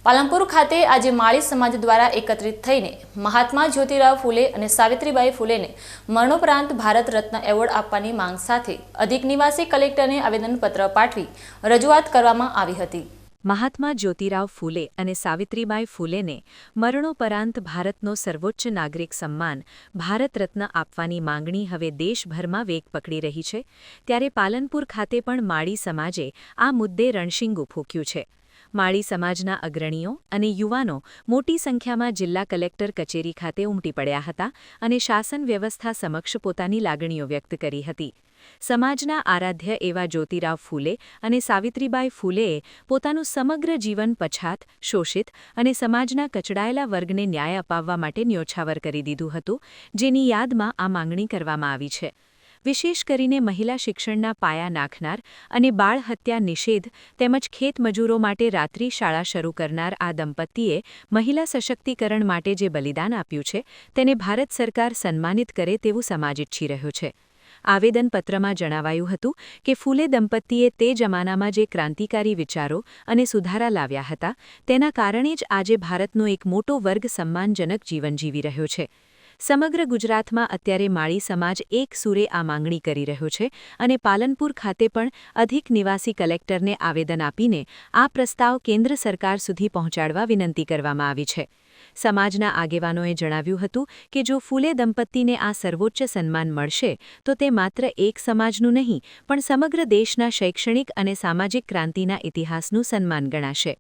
પાલનપુર ખાતે આજે માળી સમાજ દ્વારા એકત્રિત થઈને મહાત્મા જ્યોતિરાવ ફૂલે અને સાવિત્રીબાઈ ફૂલેને મરણોપરાંત ભારત રત્ન એવોર્ડ આપવાની માંગ સાથે અધિક નિવાસી કલેક્ટરને આવેદનપત્ર પાઠવી રજૂઆત કરવામાં આવી હતી. મહાત્મા જ્યોતિરાવ ફૂલે અને સાવિત્રીબાઈ ફૂલેને મરણોપરાંત ભારતનો સર્વોચ્ચ નાગરિક સન્માન ભારત રત્ન આપવાની માંગણી હવે દેશભરમાં વેગ પકડી રહી છે, ત્યારે પાલનપુર ખાતે પણ માળી સમાજે આ મુદ્દે રણશીંગું ફૂંક્યું છે. માળી સમાજના અગ્રણીઓ અને યુવાનો મોટી સંખ્યામાં જિલ્લા કલેક્ટર કચેરી ખાતે ઉમટી પડ્યા હતા અને શાસન વ્યવસ્થા સમક્ષ પોતાની લાગણીઓ વ્યક્ત કરી હતી. સમાજના આરાધ્ય એવા જ્યોતિરાવ ફૂલે અને સાવિત્રીબાઈ ફૂલેએ પોતાનું સમગ્ર જીવન પછાત, શોષિત અને સમાજના કચડાયેલા વર્ગને ન્યાય અપાવવા માટે ન્યોછાવર કરી દીધું હતું, જેની યાદમાં આ માંગણી કરવામાં આવી છે. વિશેષ કરીને મહિલા શિક્ષણના પાયા નાખનાર અને બાળ હત્યા નિષેધ તેમજ ખેતમજૂરો માટે રાત્રિ શાળા શરૂ કરનાર આ દંપતીએ મહિલા સશક્તિકરણ માટે જે બલિદાન આપ્યું છે તેને ભારત સરકાર સન્માનિત કરે તેવું સમાજ ઈચ્છી રહ્યો છે. આવેદનપત્રમાં જણાવાયું હતું કે ફૂલે દંપતીએ તે જમાનામાં જે ક્રાંતિકારી વિચારો અને સુધારા લાવ્યા હતા તેના કારણે જ આજે ભારતનો એક મોટો વર્ગ સન્માનજનક જીવન જીવી રહ્યો છે. સમગ્ર ગુજરાતમાં અત્યારે માળી સમાજ એક સૂરે આ માંગણી કરી રહ્યો છે અને પાલનપુર ખાતે પણ અધિક નિવાસી કલેક્ટરને આવેદન આપીને આ પ્રસ્તાવ કેન્દ્ર સરકાર સુધી પહોંચાડવા વિનંતી કરવામાં આવી છે. સમાજના આગેવાનોએ જણાવ્યું હતું કે જો ફૂલે દંપતીને આ સર્વોચ્ચ સન્માન મળશે તો તે માત્ર એક સમાજનું નહીં પણ સમગ્ર દેશના શૈક્ષણિક અને સામાજિક ક્રાંતિના ઇતિહાસનું સન્માન ગણાશે.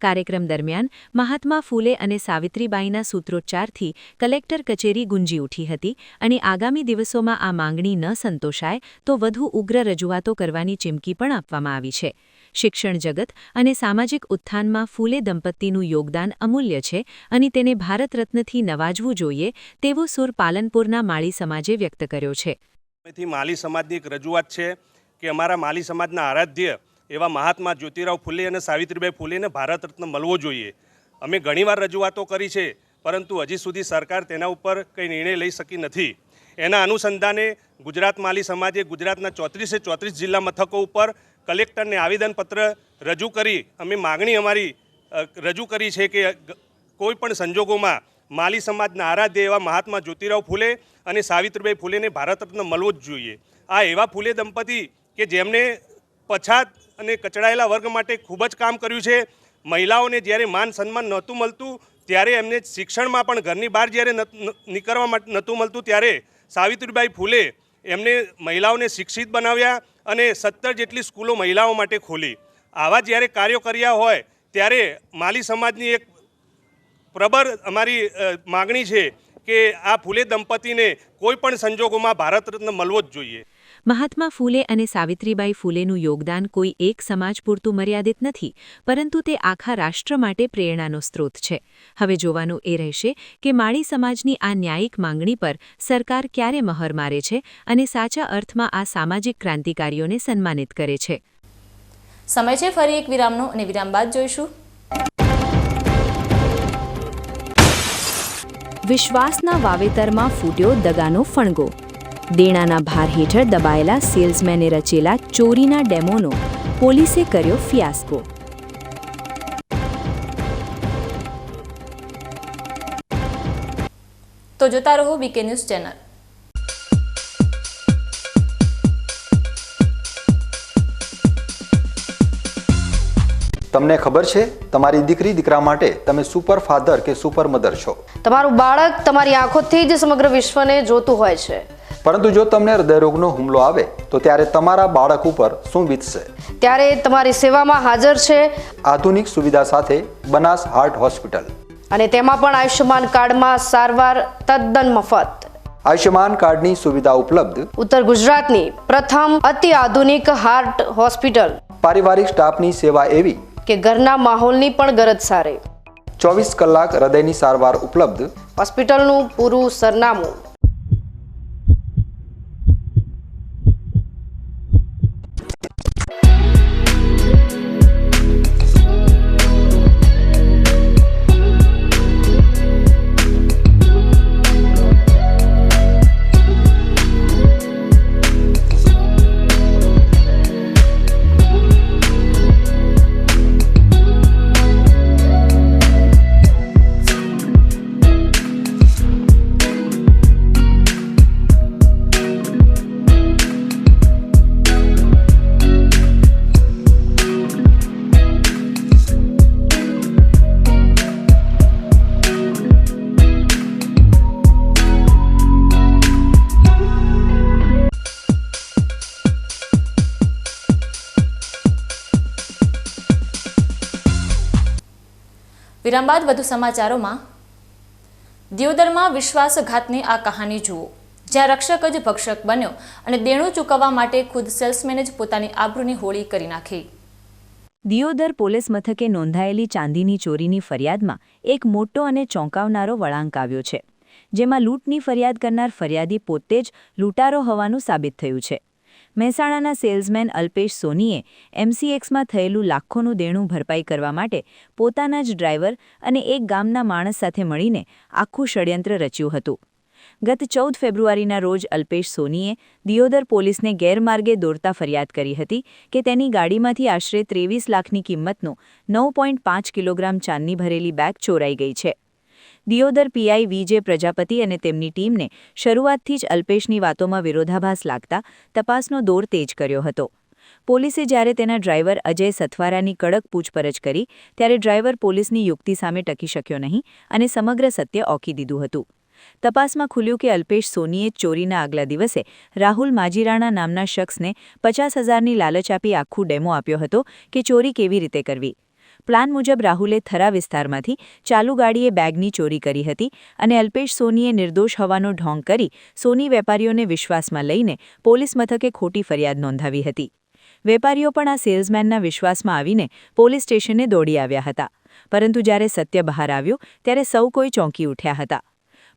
કાર્યક્રમ દરમિયાન મહાત્મા ફૂલે અને સાવિત્રીબાઈના સૂત્રોચ્ચારથી કલેક્ટર કચેરી ગુંજી ઉઠી હતી અને આગામી દિવસોમાં આ માંગણી ન સંતોષાય તો વધુ ઉગ્ર રજૂઆતો કરવાની ચીમકી પણ આપવામાં આવી છે. શિક્ષણ જગત અને સામાજિક ઉત્થાનમાં ફૂલે દંપતીનું યોગદાન અમૂલ્ય છે અને તેને ભારત રત્નથી નવાજવું જોઈએ તેવો સૂર પાલનપુરના માળી સમાજે વ્યક્ત કર્યો છે. માળી સમાજની એક રજૂઆત છે કે અમારા માળી સમાજના આરાધ્ય એવા મહાત્મા જ્યોતિરાવ ફૂલે અને સાવિત્રીબાઈ ફૂલેને ભારત રત્ન મળવો જોઈએ. અમે ઘણીવાર રજૂઆતો કરી છે, પરંતુ હજી સુધી સરકાર તેના ઉપર કંઈ નિર્ણય લઈ શકી નથી. એના અનુસંધાને ગુજરાત માળી સમાજે ગુજરાતના 34 જિલ્લા મથકો ઉપર કલેક્ટરને આવેદનપત્ર રજૂ કરી અમે માગણી અમારી રજૂ કરી છે કે કોઈપણ સંજોગોમાં માળી સમાજના આરાધ્ય એવા મહાત્મા જ્યોતિરાવ ફૂલે અને સાવિત્રીબાઈ ફૂલેને ભારત રત્ન મળવો જ જોઈએ. આ એવા ફૂલે દંપતી કે જેમને પછાત અને કચડાયેલા વર્ગ માટે ખૂબ જ કામ કર્યું છે. મહિલાઓને જ્યારે માન સન્માન નહોતું મળતું ત્યારે એમને શિક્ષણમાં પણ ઘરની બહાર જ્યારે નીકળવા માટે નહોતું મળતું ત્યારે સાવિત્રીબાઈ ફૂલે એમને મહિલાઓને શિક્ષિત બનાવ્યા અને 17 જેટલી સ્કૂલો મહિલાઓ માટે ખોલી. આવા જ્યારે કાર્યો કર્યા હોય ત્યારે માળી સમાજની એક પ્રબળ અમારી માગણી છે કે આ ફૂલે દંપતીને કોઈ પણ સંજોગોમાં ભારત રત્ન મળવો જ જોઈએ. મહાત્મા ફૂલે અને સાવિત્રીબાઈ ફૂલેનું યોગદાન કોઈ એક સમાજ પૂરતું મર્યાદિત નથી, પરંતુ તે આખા રાષ્ટ્ર માટે પ્રેરણાનો સ્ત્રોત છે. હવે જોવાનું એ રહેશે કે માળી સમાજની આ ન્યાયિક માંગણી પર સરકાર ક્યારે મહોર મારે છે અને સાચા અર્થમાં આ સામાજિક ક્રાંતિકારીઓને સન્માનિત કરે છે. સમય છે ફરી એક વિરામનો અને વિરામ બાદ જોઈશું વિશ્વાસના વાવેતરમાં ફૂટ્યો દગાનો ફણગો. દેણાના ભાર હેઠળ દબાયેલા સેલ્સમેને રચેલા ચોરીના ડેમોનો પોલીસે કર્યો ફિયાસ્કો. તો જોતા રહો બીકે ન્યૂઝ ચેનલ. તમને ખબર છે તમારી દીકરી દીકરા માટે તમે સુપર ફાધર કે સુપર મધર છો. તમારું બાળક તમારી આંખોથી જ સમગ્ર વિશ્વને જોતું હોય છે. પરંતુ જો તમને હૃદયરોગનો હુમલો આવે તો ત્યારે તમારા બાળક ઉપર શું વીતશે? ત્યારે તમારી સેવામાં હાજર છે આધુનિક સુવિધા સાથે બનાસ હાર્ટ હોસ્પિટલ, અને તેમાં પણ આયુષ્યમાન કાર્ડમાં સારવાર તદ્દન મફત. આયુષ્યમાન કાર્ડની સુવિધા ઉપલબ્ધ ઉત્તર ગુજરાતની પ્રથમ અતિ આધુનિક હાર્ટ હોસ્પિટલ. પારિવારિક સ્ટાફની સેવા એવી કે ઘરના માહોલની પણ ગરજ સારે. 24 કલાક હૃદયની સારવાર ઉપલબ્ધ. હોસ્પિટલનું પૂરું સરનામું. વિરામ બાદ વધુ સમાચારોમાં. દિયોદરમાં વિશ્વાસઘાતની આ કહાની જુઓ, જ્યાં રક્ષક જ ભક્ષક બન્યો અને દેણું ચૂકવવા માટે ખુદ સેલ્સમેને જ પોતાની આબરૂની હોળી કરી નાખી. દિયોદર પોલીસ મથકે નોંધાયેલી ચાંદીની ચોરીની ફરિયાદમાં એક મોટો અને ચોંકાવનારો વળાંક આવ્યો છે, જેમાં લૂંટની ફરિયાદ કરનાર ફરિયાદી પોતે જ લૂંટારો હોવાનું સાબિત થયું છે. મહેસાણાના સેલ્સમેન અલ્પેશ સોનીએ MCXમાં થયેલું લાખોનું દેણું ભરપાઈ કરવા માટે પોતાના જ ડ્રાઈવર અને એક ગામના માણસ સાથે મળીને આખું ષડયંત્ર રચ્યું હતું. ગત 14 ફેબ્રુઆરીના રોજ અલ્પેશ સોનીએ દિયોદર પોલીસને ગેરમાર્ગે દોરતા ફરિયાદ કરી હતી કે તેની ગાડીમાંથી આશરે 23 લાખની કિંમતનું 9.5 કિલોગ્રામ ચાંદી ભરેલી બેગ ચોરાઈ ગઈ છે. દિયોદર પીઆઈ VJ પ્રજાપતિ અને તેમની ટીમને શરૂઆતથી જ અલ્પેશની વાતોમાં વિરોધાભાસ લાગતા તપાસનો દોર તેજ કર્યો હતો. પોલીસે જ્યારે તેના ડ્રાઈવર અજય સથવારાની કડક પૂછપરછ કરી ત્યારે ડ્રાઈવર પોલીસની યુક્તિ સામે ટકી શક્યો નહીં અને સમગ્ર સત્ય ઓકી દીધું હતું. તપાસમાં ખુલ્યું કે અલ્પેશ સોનીએ ચોરીના આગલા દિવસે રાહુલ માજીરાણા નામના શખ્સને 50,000ની લાલચ આપી આખું ડેમો આપ્યો હતો કે ચોરી કેવી રીતે કરવી. પ્લાન મુજબ રાહુલે થરા વિસ્તારમાંથી ચાલુ ગાડીએ બેગની ચોરી કરી હતી અને અલ્પેશ સોનીએ નિર્દોષ હોવાનો ઢોંગ કરી સોની વેપારીઓને વિશ્વાસમાં લઈને પોલીસ મથકે ખોટી ફરિયાદ નોંધાવી હતી. વેપારીઓ પણ આ સેલ્સમેનના વિશ્વાસમાં આવીને પોલીસ સ્ટેશને દોડી આવ્યા હતા, પરંતુ જ્યારે સત્ય બહાર આવ્યું ત્યારે સૌ કોઈ ચોંકી ઉઠ્યા હતા.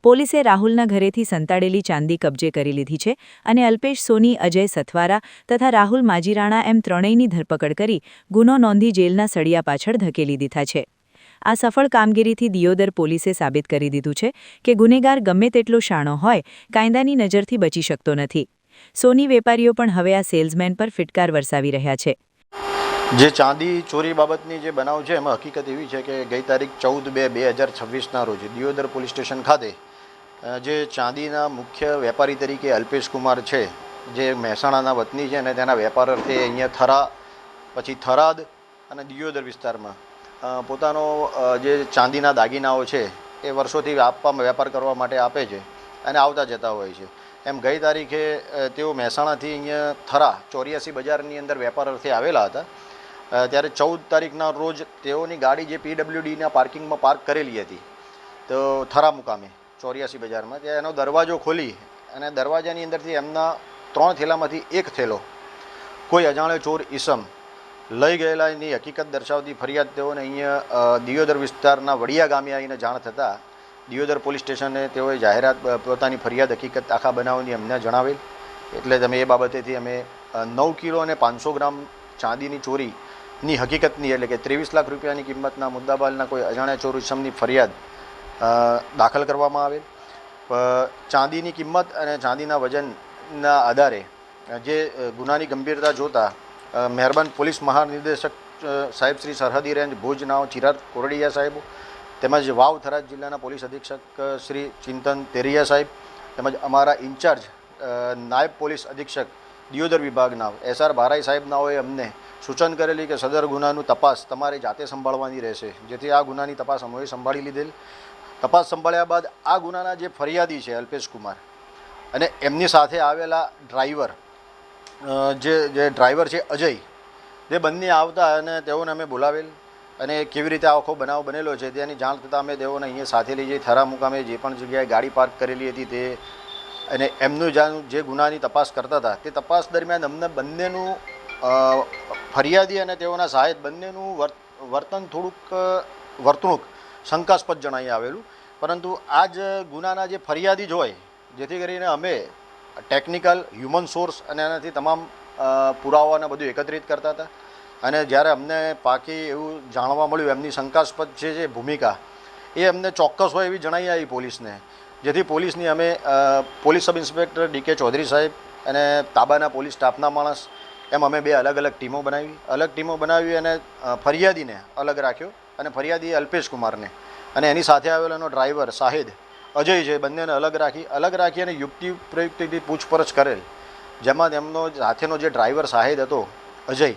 પોલીસે રાહુલના ઘરેથી સંતાડેલી ચાંદી કબજે કરી લીધી છે અને અલ્પેશ સોની, અજય સથવારા તથા રાહુલ માજીરાણા એમ ત્રણેયની ધરપકડ કરી ગુનો નોંધી જેલના સળિયા પાછળ ધકેલી દીધા છે. આ સફળ કામગીરીથી દિયોદર પોલીસે સાબિત કરી દીધું છે કે ગુનેગાર ગમે તેટલો શાણો હોય, કાયદાની નજરથી બચી શકતો નથી. સોની વેપારીઓ પણ હવે આ સેલ્સમેન પર ફિટકાર વરસાવી રહ્યા છે. જે ચાંદી ચોરી બાબતની જે બનાવ છે એમાં હકીકત એવી છે કે ગઈ તારીખ 14/2/2026ના રોજ દિયોદર પોલીસ સ્ટેશન ખાતે જે ચાંદીના મુખ્ય વેપારી તરીકે અલ્પેશ કુમાર છે, જે મહેસાણાના વતની છે અને તેના વેપાર અર્થે અહીંયા થરા, પછી થરાદ અને દિયોદર વિસ્તારમાં પોતાનો જે ચાંદીના દાગીનાઓ છે એ વર્ષોથી વેપાર કરવા માટે આપે છે અને આવતા જતા હોય છે. એમ ગઈ તારીખે તેઓ મહેસાણાથી અહીંયા થરા 84 બજારની અંદર વેપાર અર્થે આવેલા હતા. ત્યારે 14 તારીખના રોજ તેઓની ગાડી જે PWDના પાર્કિંગમાં પાર્ક કરેલી હતી, તો થરા મુકામે 84 બજારમાં ત્યાં એનો દરવાજો ખોલી અને દરવાજાની અંદરથી એમના 3 થેલામાંથી એક થેલો કોઈ અજાણ્યો ચોર ઈસમ લઈ ગયેલા એની હકીકત દર્શાવતી ફરિયાદ તેઓને અહીંયા દિયોદર વિસ્તારના વડિયા ગામે આવીને જાણ થતાં દિયોદર પોલીસ સ્ટેશને તેઓએ જાહેરાત પોતાની ફરિયાદ હકીકત આખા બનાવની અમને જણાવેલ. એટલે તમે એ બાબતેથી અમે 9 કિલો અને 500 ગ્રામ ચાંદીની ચોરી ની હકીકતની એટલે કે 23 લાખ રૂપિયાની કિંમતના મુદ્દામાલના કોઈ અજાણ્યા ચોર ઇસમની ફરિયાદ દાખલ કરવામાં આવેલ. ચાંદીની કિંમત અને ચાંદીના વજનના આધારે જે ગુનાની ગંભીરતા જોતા મહેરબાન પોલીસ મહાનિર્દેશક સાહેબ શ્રી સરહદી રેન્જ ભુજ નાઓ ચિરાગ કોરડિયા સાહેબ તેમજ વાવ થરાદ જિલ્લાના પોલીસ અધિક્ષક શ્રી ચિંતન તેરિયા સાહેબ તેમજ અમારા ઇન્ચાર્જ નાયબ પોલીસ અધિક્ષક દિયોદર વિભાગના SR બારાઈ સાહેબ નાઓએ અમને સૂચન કરેલી કે સદર ગુનાનું તપાસ તમારે જાતે સંભાળવાની રહેશે, જેથી આ ગુનાની તપાસ અમોએ સંભાળી લીધેલ. તપાસ સંભાળ્યા બાદ આ ગુનાના જે ફરિયાદી છે અલ્પેશ કુમાર અને એમની સાથે આવેલા ડ્રાઈવર જે ડ્રાઈવર છે અજય, તે બંને આવતા અને તેઓને અમે બોલાવેલ અને કેવી રીતે આખો બનાવ બનેલો છે તેની જાણ થતાં અમે તેઓને અહીંયા સાથે લઈ જઈ થરા મુકામે જે પણ જગ્યાએ ગાડી પાર્ક કરેલી હતી તે અને એમનું જે ગુનાની તપાસ કરતા હતા તે તપાસ દરમિયાન અમને બંનેનું ફરિયાદી અને તેઓના સહાયક બંનેનું વર્તન વર્તણૂક શંકાસ્પદ જણાઈ આવેલું. પરંતુ આ જ ગુનાના જે ફરિયાદી જ હોય, જેથી કરીને અમે ટેકનિકલ હ્યુમન સોર્સ અને એનાથી તમામ પુરાવાને બધું એકત્રિત કરતા હતા. અને જ્યારે અમને પાકી એવું જાણવા મળ્યું એમની શંકાસ્પદ જે ભૂમિકા એ અમને ચોક્કસ હોય એવી જણાઈ આવી પોલીસને, જેથી પોલીસની અમે police sub inspector DK Chaudhary સાહેબ અને તાબાના પોલીસ સ્ટાફના માણસ એમ અમે 2 અલગ અલગ ટીમો બનાવી અને ફરિયાદીને અલગ રાખ્યો અને ફરિયાદી અલ્પેશ કુમારને અને એની સાથે આવેલો એનો ડ્રાઈવર શાહિદ અજય છે બંનેને અલગ રાખી અને યુક્તિ પ્રયુક્તિથી પૂછપરછ કરેલ, જેમાં તેમનો સાથેનો જે ડ્રાઈવર શાહિદ હતો અજય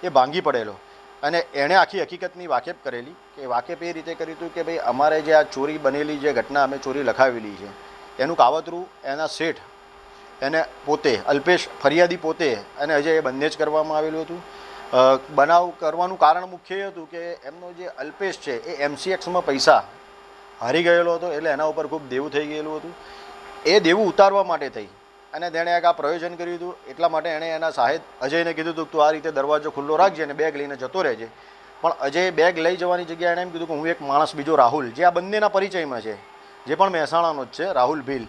એ ભાંગી પડેલો અને એણે આખી હકીકતની વાકેફ કરેલી. કે વાકેફ એ રીતે કર્યું હતું કે ભાઈ અમારે જે આ ચોરી બનેલી જે ઘટના અમે ચોરી લખાવેલી છે એનું કાવતરું એના શેઠ એને પોતે અલ્પેશ ફરિયાદી પોતે અને અજય એ બંને જ કરવામાં આવેલું હતું. બનાવ કરવાનું કારણ મુખ્ય એ હતું કે એમનો જે અલ્પેશ છે એ MCXમાં પૈસા હારી ગયેલો હતો, એટલે એના ઉપર ખૂબ દેવું થઈ ગયેલું હતું. એ દેવું ઉતારવા માટે થઈ અને તેણે આ પ્રયોજન કર્યું હતું. એટલા માટે એણે એના સાહેબ અજયને કીધું હતું કે તું આ રીતે દરવાજો ખુલ્લો રાખજે અને બેગ લઈને જતો રહેજે. પણ અજય બેગ લઈ જવાની જગ્યાએ એણે એમ કીધું કે હું એક માણસ બીજો રાહુલ, જે આ બંનેના પરિચયમાં છે, જે પણ મહેસાણાનો જ છે, રાહુલ ભીલ,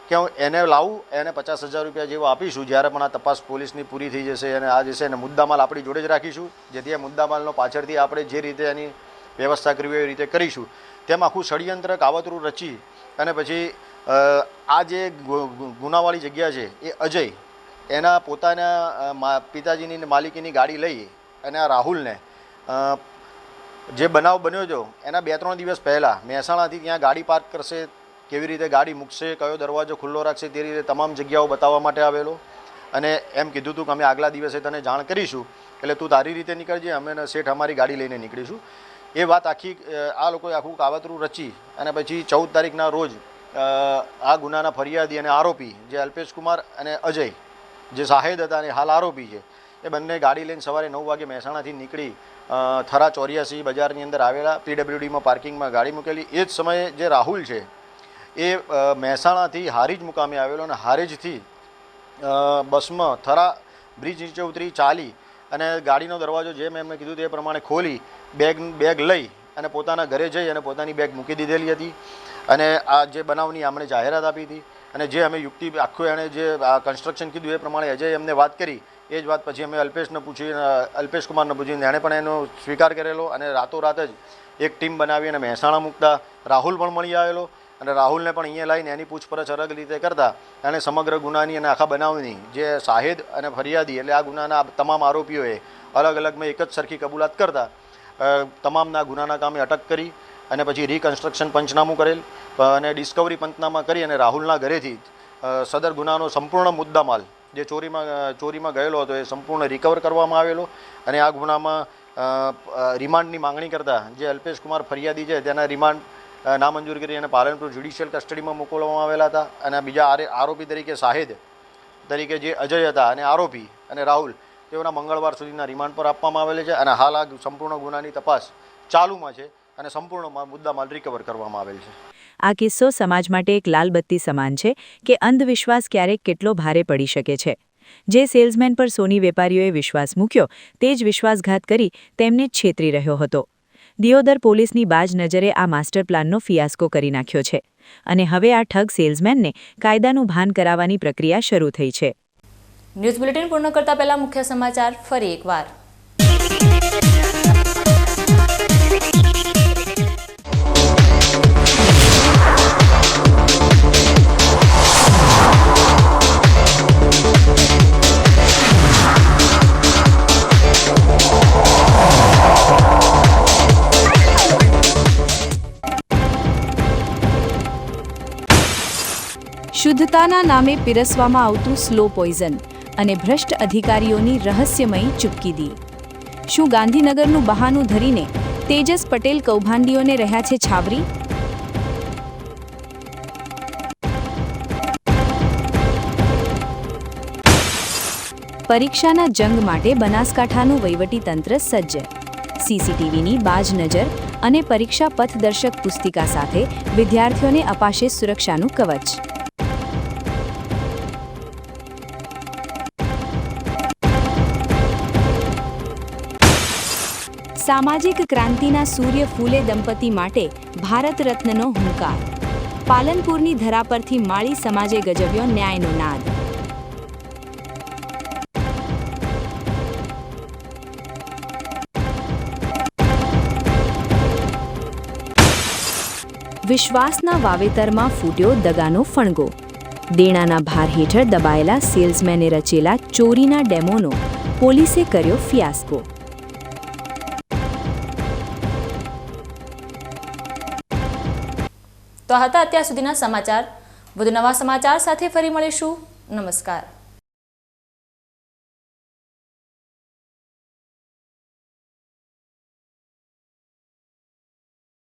કે હું એને લાવું, એને 50,000 રૂપિયા જેવો આપીશું જ્યારે પણ આ તપાસ પોલીસની પૂરી થઈ જશે અને આ જશે અને મુદ્દામાલ આપણી જોડે જ રાખીશું, જેથી આ મુદ્દામાલનો પાછળથી આપણે જે રીતે એની વ્યવસ્થા કરવી એ રીતે કરીશું. તેમ આખું ષડયંત્ર કાવતરું રચી અને પછી આ જે ગુનાવાળી જગ્યા છે એ અજય એના પોતાના પિતાજીની માલિકીની ગાડી લઈ અને આ રાહુલને જે બનાવ બન્યો હતો એના 2-3 દિવસ પહેલાં મહેસાણાથી ત્યાં ગાડી પાર્ક કરશે, કેવી રીતે ગાડી મૂકશે, કયો દરવાજો ખુલ્લો રાખશે, તે રીતે તમામ જગ્યાઓ બતાવવા માટે આવેલો અને એમ કીધું હતું કે અમે આગલા દિવસે તને જાણ કરીશું, એટલે તું તારી રીતે નીકળજે, અમે શેઠ અમારી ગાડી લઈને નીકળીશું. એ વાત આખી આ લોકોએ આખું કાવતરું રચી અને પછી 14 તારીખના રોજ આ ગુનાના ફરિયાદી અને આરોપી જે અલ્પેશ કુમાર અને અજય જે શાહિદ હતા અને હાલ આરોપી છે એ બંને ગાડી લઈને સવારે 9 વાગે મહેસાણાથી નીકળી થરા 84 બજારની અંદર આવેલા PWDમાં પાર્કિંગમાં ગાડી મૂકેલી. એ જ સમયે જે રાહુલ છે એ મહેસાણાથી હારીજ મુકામે આવેલો અને હારીજથી બસમાં થરા બ્રિજ નીચે ઉતરી ચાલી અને ગાડીનો દરવાજો જેમ એમને કીધું તે પ્રમાણે ખોલી બેગ લઈ અને પોતાના ઘરે જઈ અને પોતાની બેગ મૂકી દીધેલી હતી. અને આ જે બનાવની આમણે જાહેરાત આપી હતી અને જે અમે યુક્તિ આખું એણે જે કન્સ્ટ્રક્શન કીધું એ પ્રમાણે અજય એમને વાત કરી. એ જ વાત પછી અમે અલ્પેશ કુમારને પૂછીને એણે પણ એનો સ્વીકાર કરેલો અને રાતોરાત જ એક ટીમ બનાવી અને મહેસાણા મૂકતા રાહુલ પણ મળી આવેલો અને રાહુલને પણ અહીંયા લાવીને એની પૂછપરછ અલગ રીતે કરતા અને સમગ્ર ગુનાની અને આખા બનાવની જે શાહિદ અને ફરિયાદી એટલે આ ગુનાના તમામ આરોપીઓએ અલગ અલગમાં એક જ સરખી કબૂલાત કરતા તમામના ગુનાના કામે અટક કરી અને પછી રિકન્સ્ટ્રક્શન પંચનામું કરેલ અને ડિસ્કવરી પંચનામા કરી અને રાહુલના ઘરેથી સદર ગુનાનો સંપૂર્ણ મુદ્દામાલ જે ચોરીમાં ગયેલો હતો એ સંપૂર્ણ રિકવર કરવામાં આવેલો અને આ ગુનામાં રિમાન્ડની માંગણી કરતા જે અલ્પેશ કુમાર ફરિયાદી છે તેના રિમાન્ડ નામંજૂર કરી અને પાલનપુર જ્યુડિશિયલ કસ્ટડીમાં મોકલવામાં આવેલા હતા. અને બીજા આરોપી તરીકે શાહિદ તરીકે જે અજય હતા અને આરોપી અને રાહુલ તેઓના મંગળવાર સુધીના રિમાન્ડ પર આપવામાં આવેલા છે અને હાલ આ સંપૂર્ણ ગુનાની તપાસ ચાલુમાં છે અને સંપૂર્ણ મુદ્દામાલ રિકવર કરવામાં આવેલ છે. આ કિસ્સો સમાજ માટે એક લાલબત્તી સમાન છે કે અંધવિશ્વાસ ક્યારેક કેટલો ભારે પડી શકે છે. જે સેલ્સમેન પર સોની વેપારીઓએ વિશ્વાસ મૂક્યો તે જ વિશ્વાસઘાત કરી તેમને છેતરી રહ્યો હતો. દિયોદર પોલીસની બાજ નજરે આ માસ્ટર પ્લાનનો ફિયાસ્કો કરી નાખ્યો છે અને હવે આ ઠગ સેલ્સમેનને કાયદાનું ભાન કરાવવાની પ્રક્રિયા શરૂ થઈ છે. ન્યૂઝ બુલેટિન પૂર્ણ કરતા પહેલા મુખ્ય સમાચાર ફરી એકવાર. શુદ્ધતાના નામે પીરસવામાં આવતું સ્લો પોઈઝન અને ભ્રષ્ટ અધિકારીઓની રહસ્યમયી ચૂપકીદી. શું ગાંધીનગરનું બહાનું ધરીને તેજસ પટેલ કૌભાંડીઓને રહ્યા છે છાવરી? પરીક્ષાના જંગ માટે બનાસકાંઠાનું વહીવટીતંત્ર સજ્જ. સીસીટીવીની બાજ નજર અને પરીક્ષા પથદર્શક પુસ્તિકા સાથે વિદ્યાર્થીઓને અપાશે સુરક્ષાનું કવચ. સામાજિક ક્રાંતિના સૂર્ય ફૂલે દંપતી માટે ભારત રત્નનો હુંકાર. પાલનપુરની ધરા પરથી માળી સમાજે ગજવ્યો ન્યાયનો નાદ. વિશ્વાસના વાવેતરમાં ફૂટ્યો દગાનો ફણગો. દેણાના ભાર હેઠળ દબાયેલા સેલ્સમેને રચેલા ચોરીના ડેમોનો પોલીસે કર્યો ફિયાસ્કો. તો હતા અત્યાર સુધીના સમાચાર. વધુ નવા સમાચાર સાથે ફરી મળીશું. નમસ્કાર.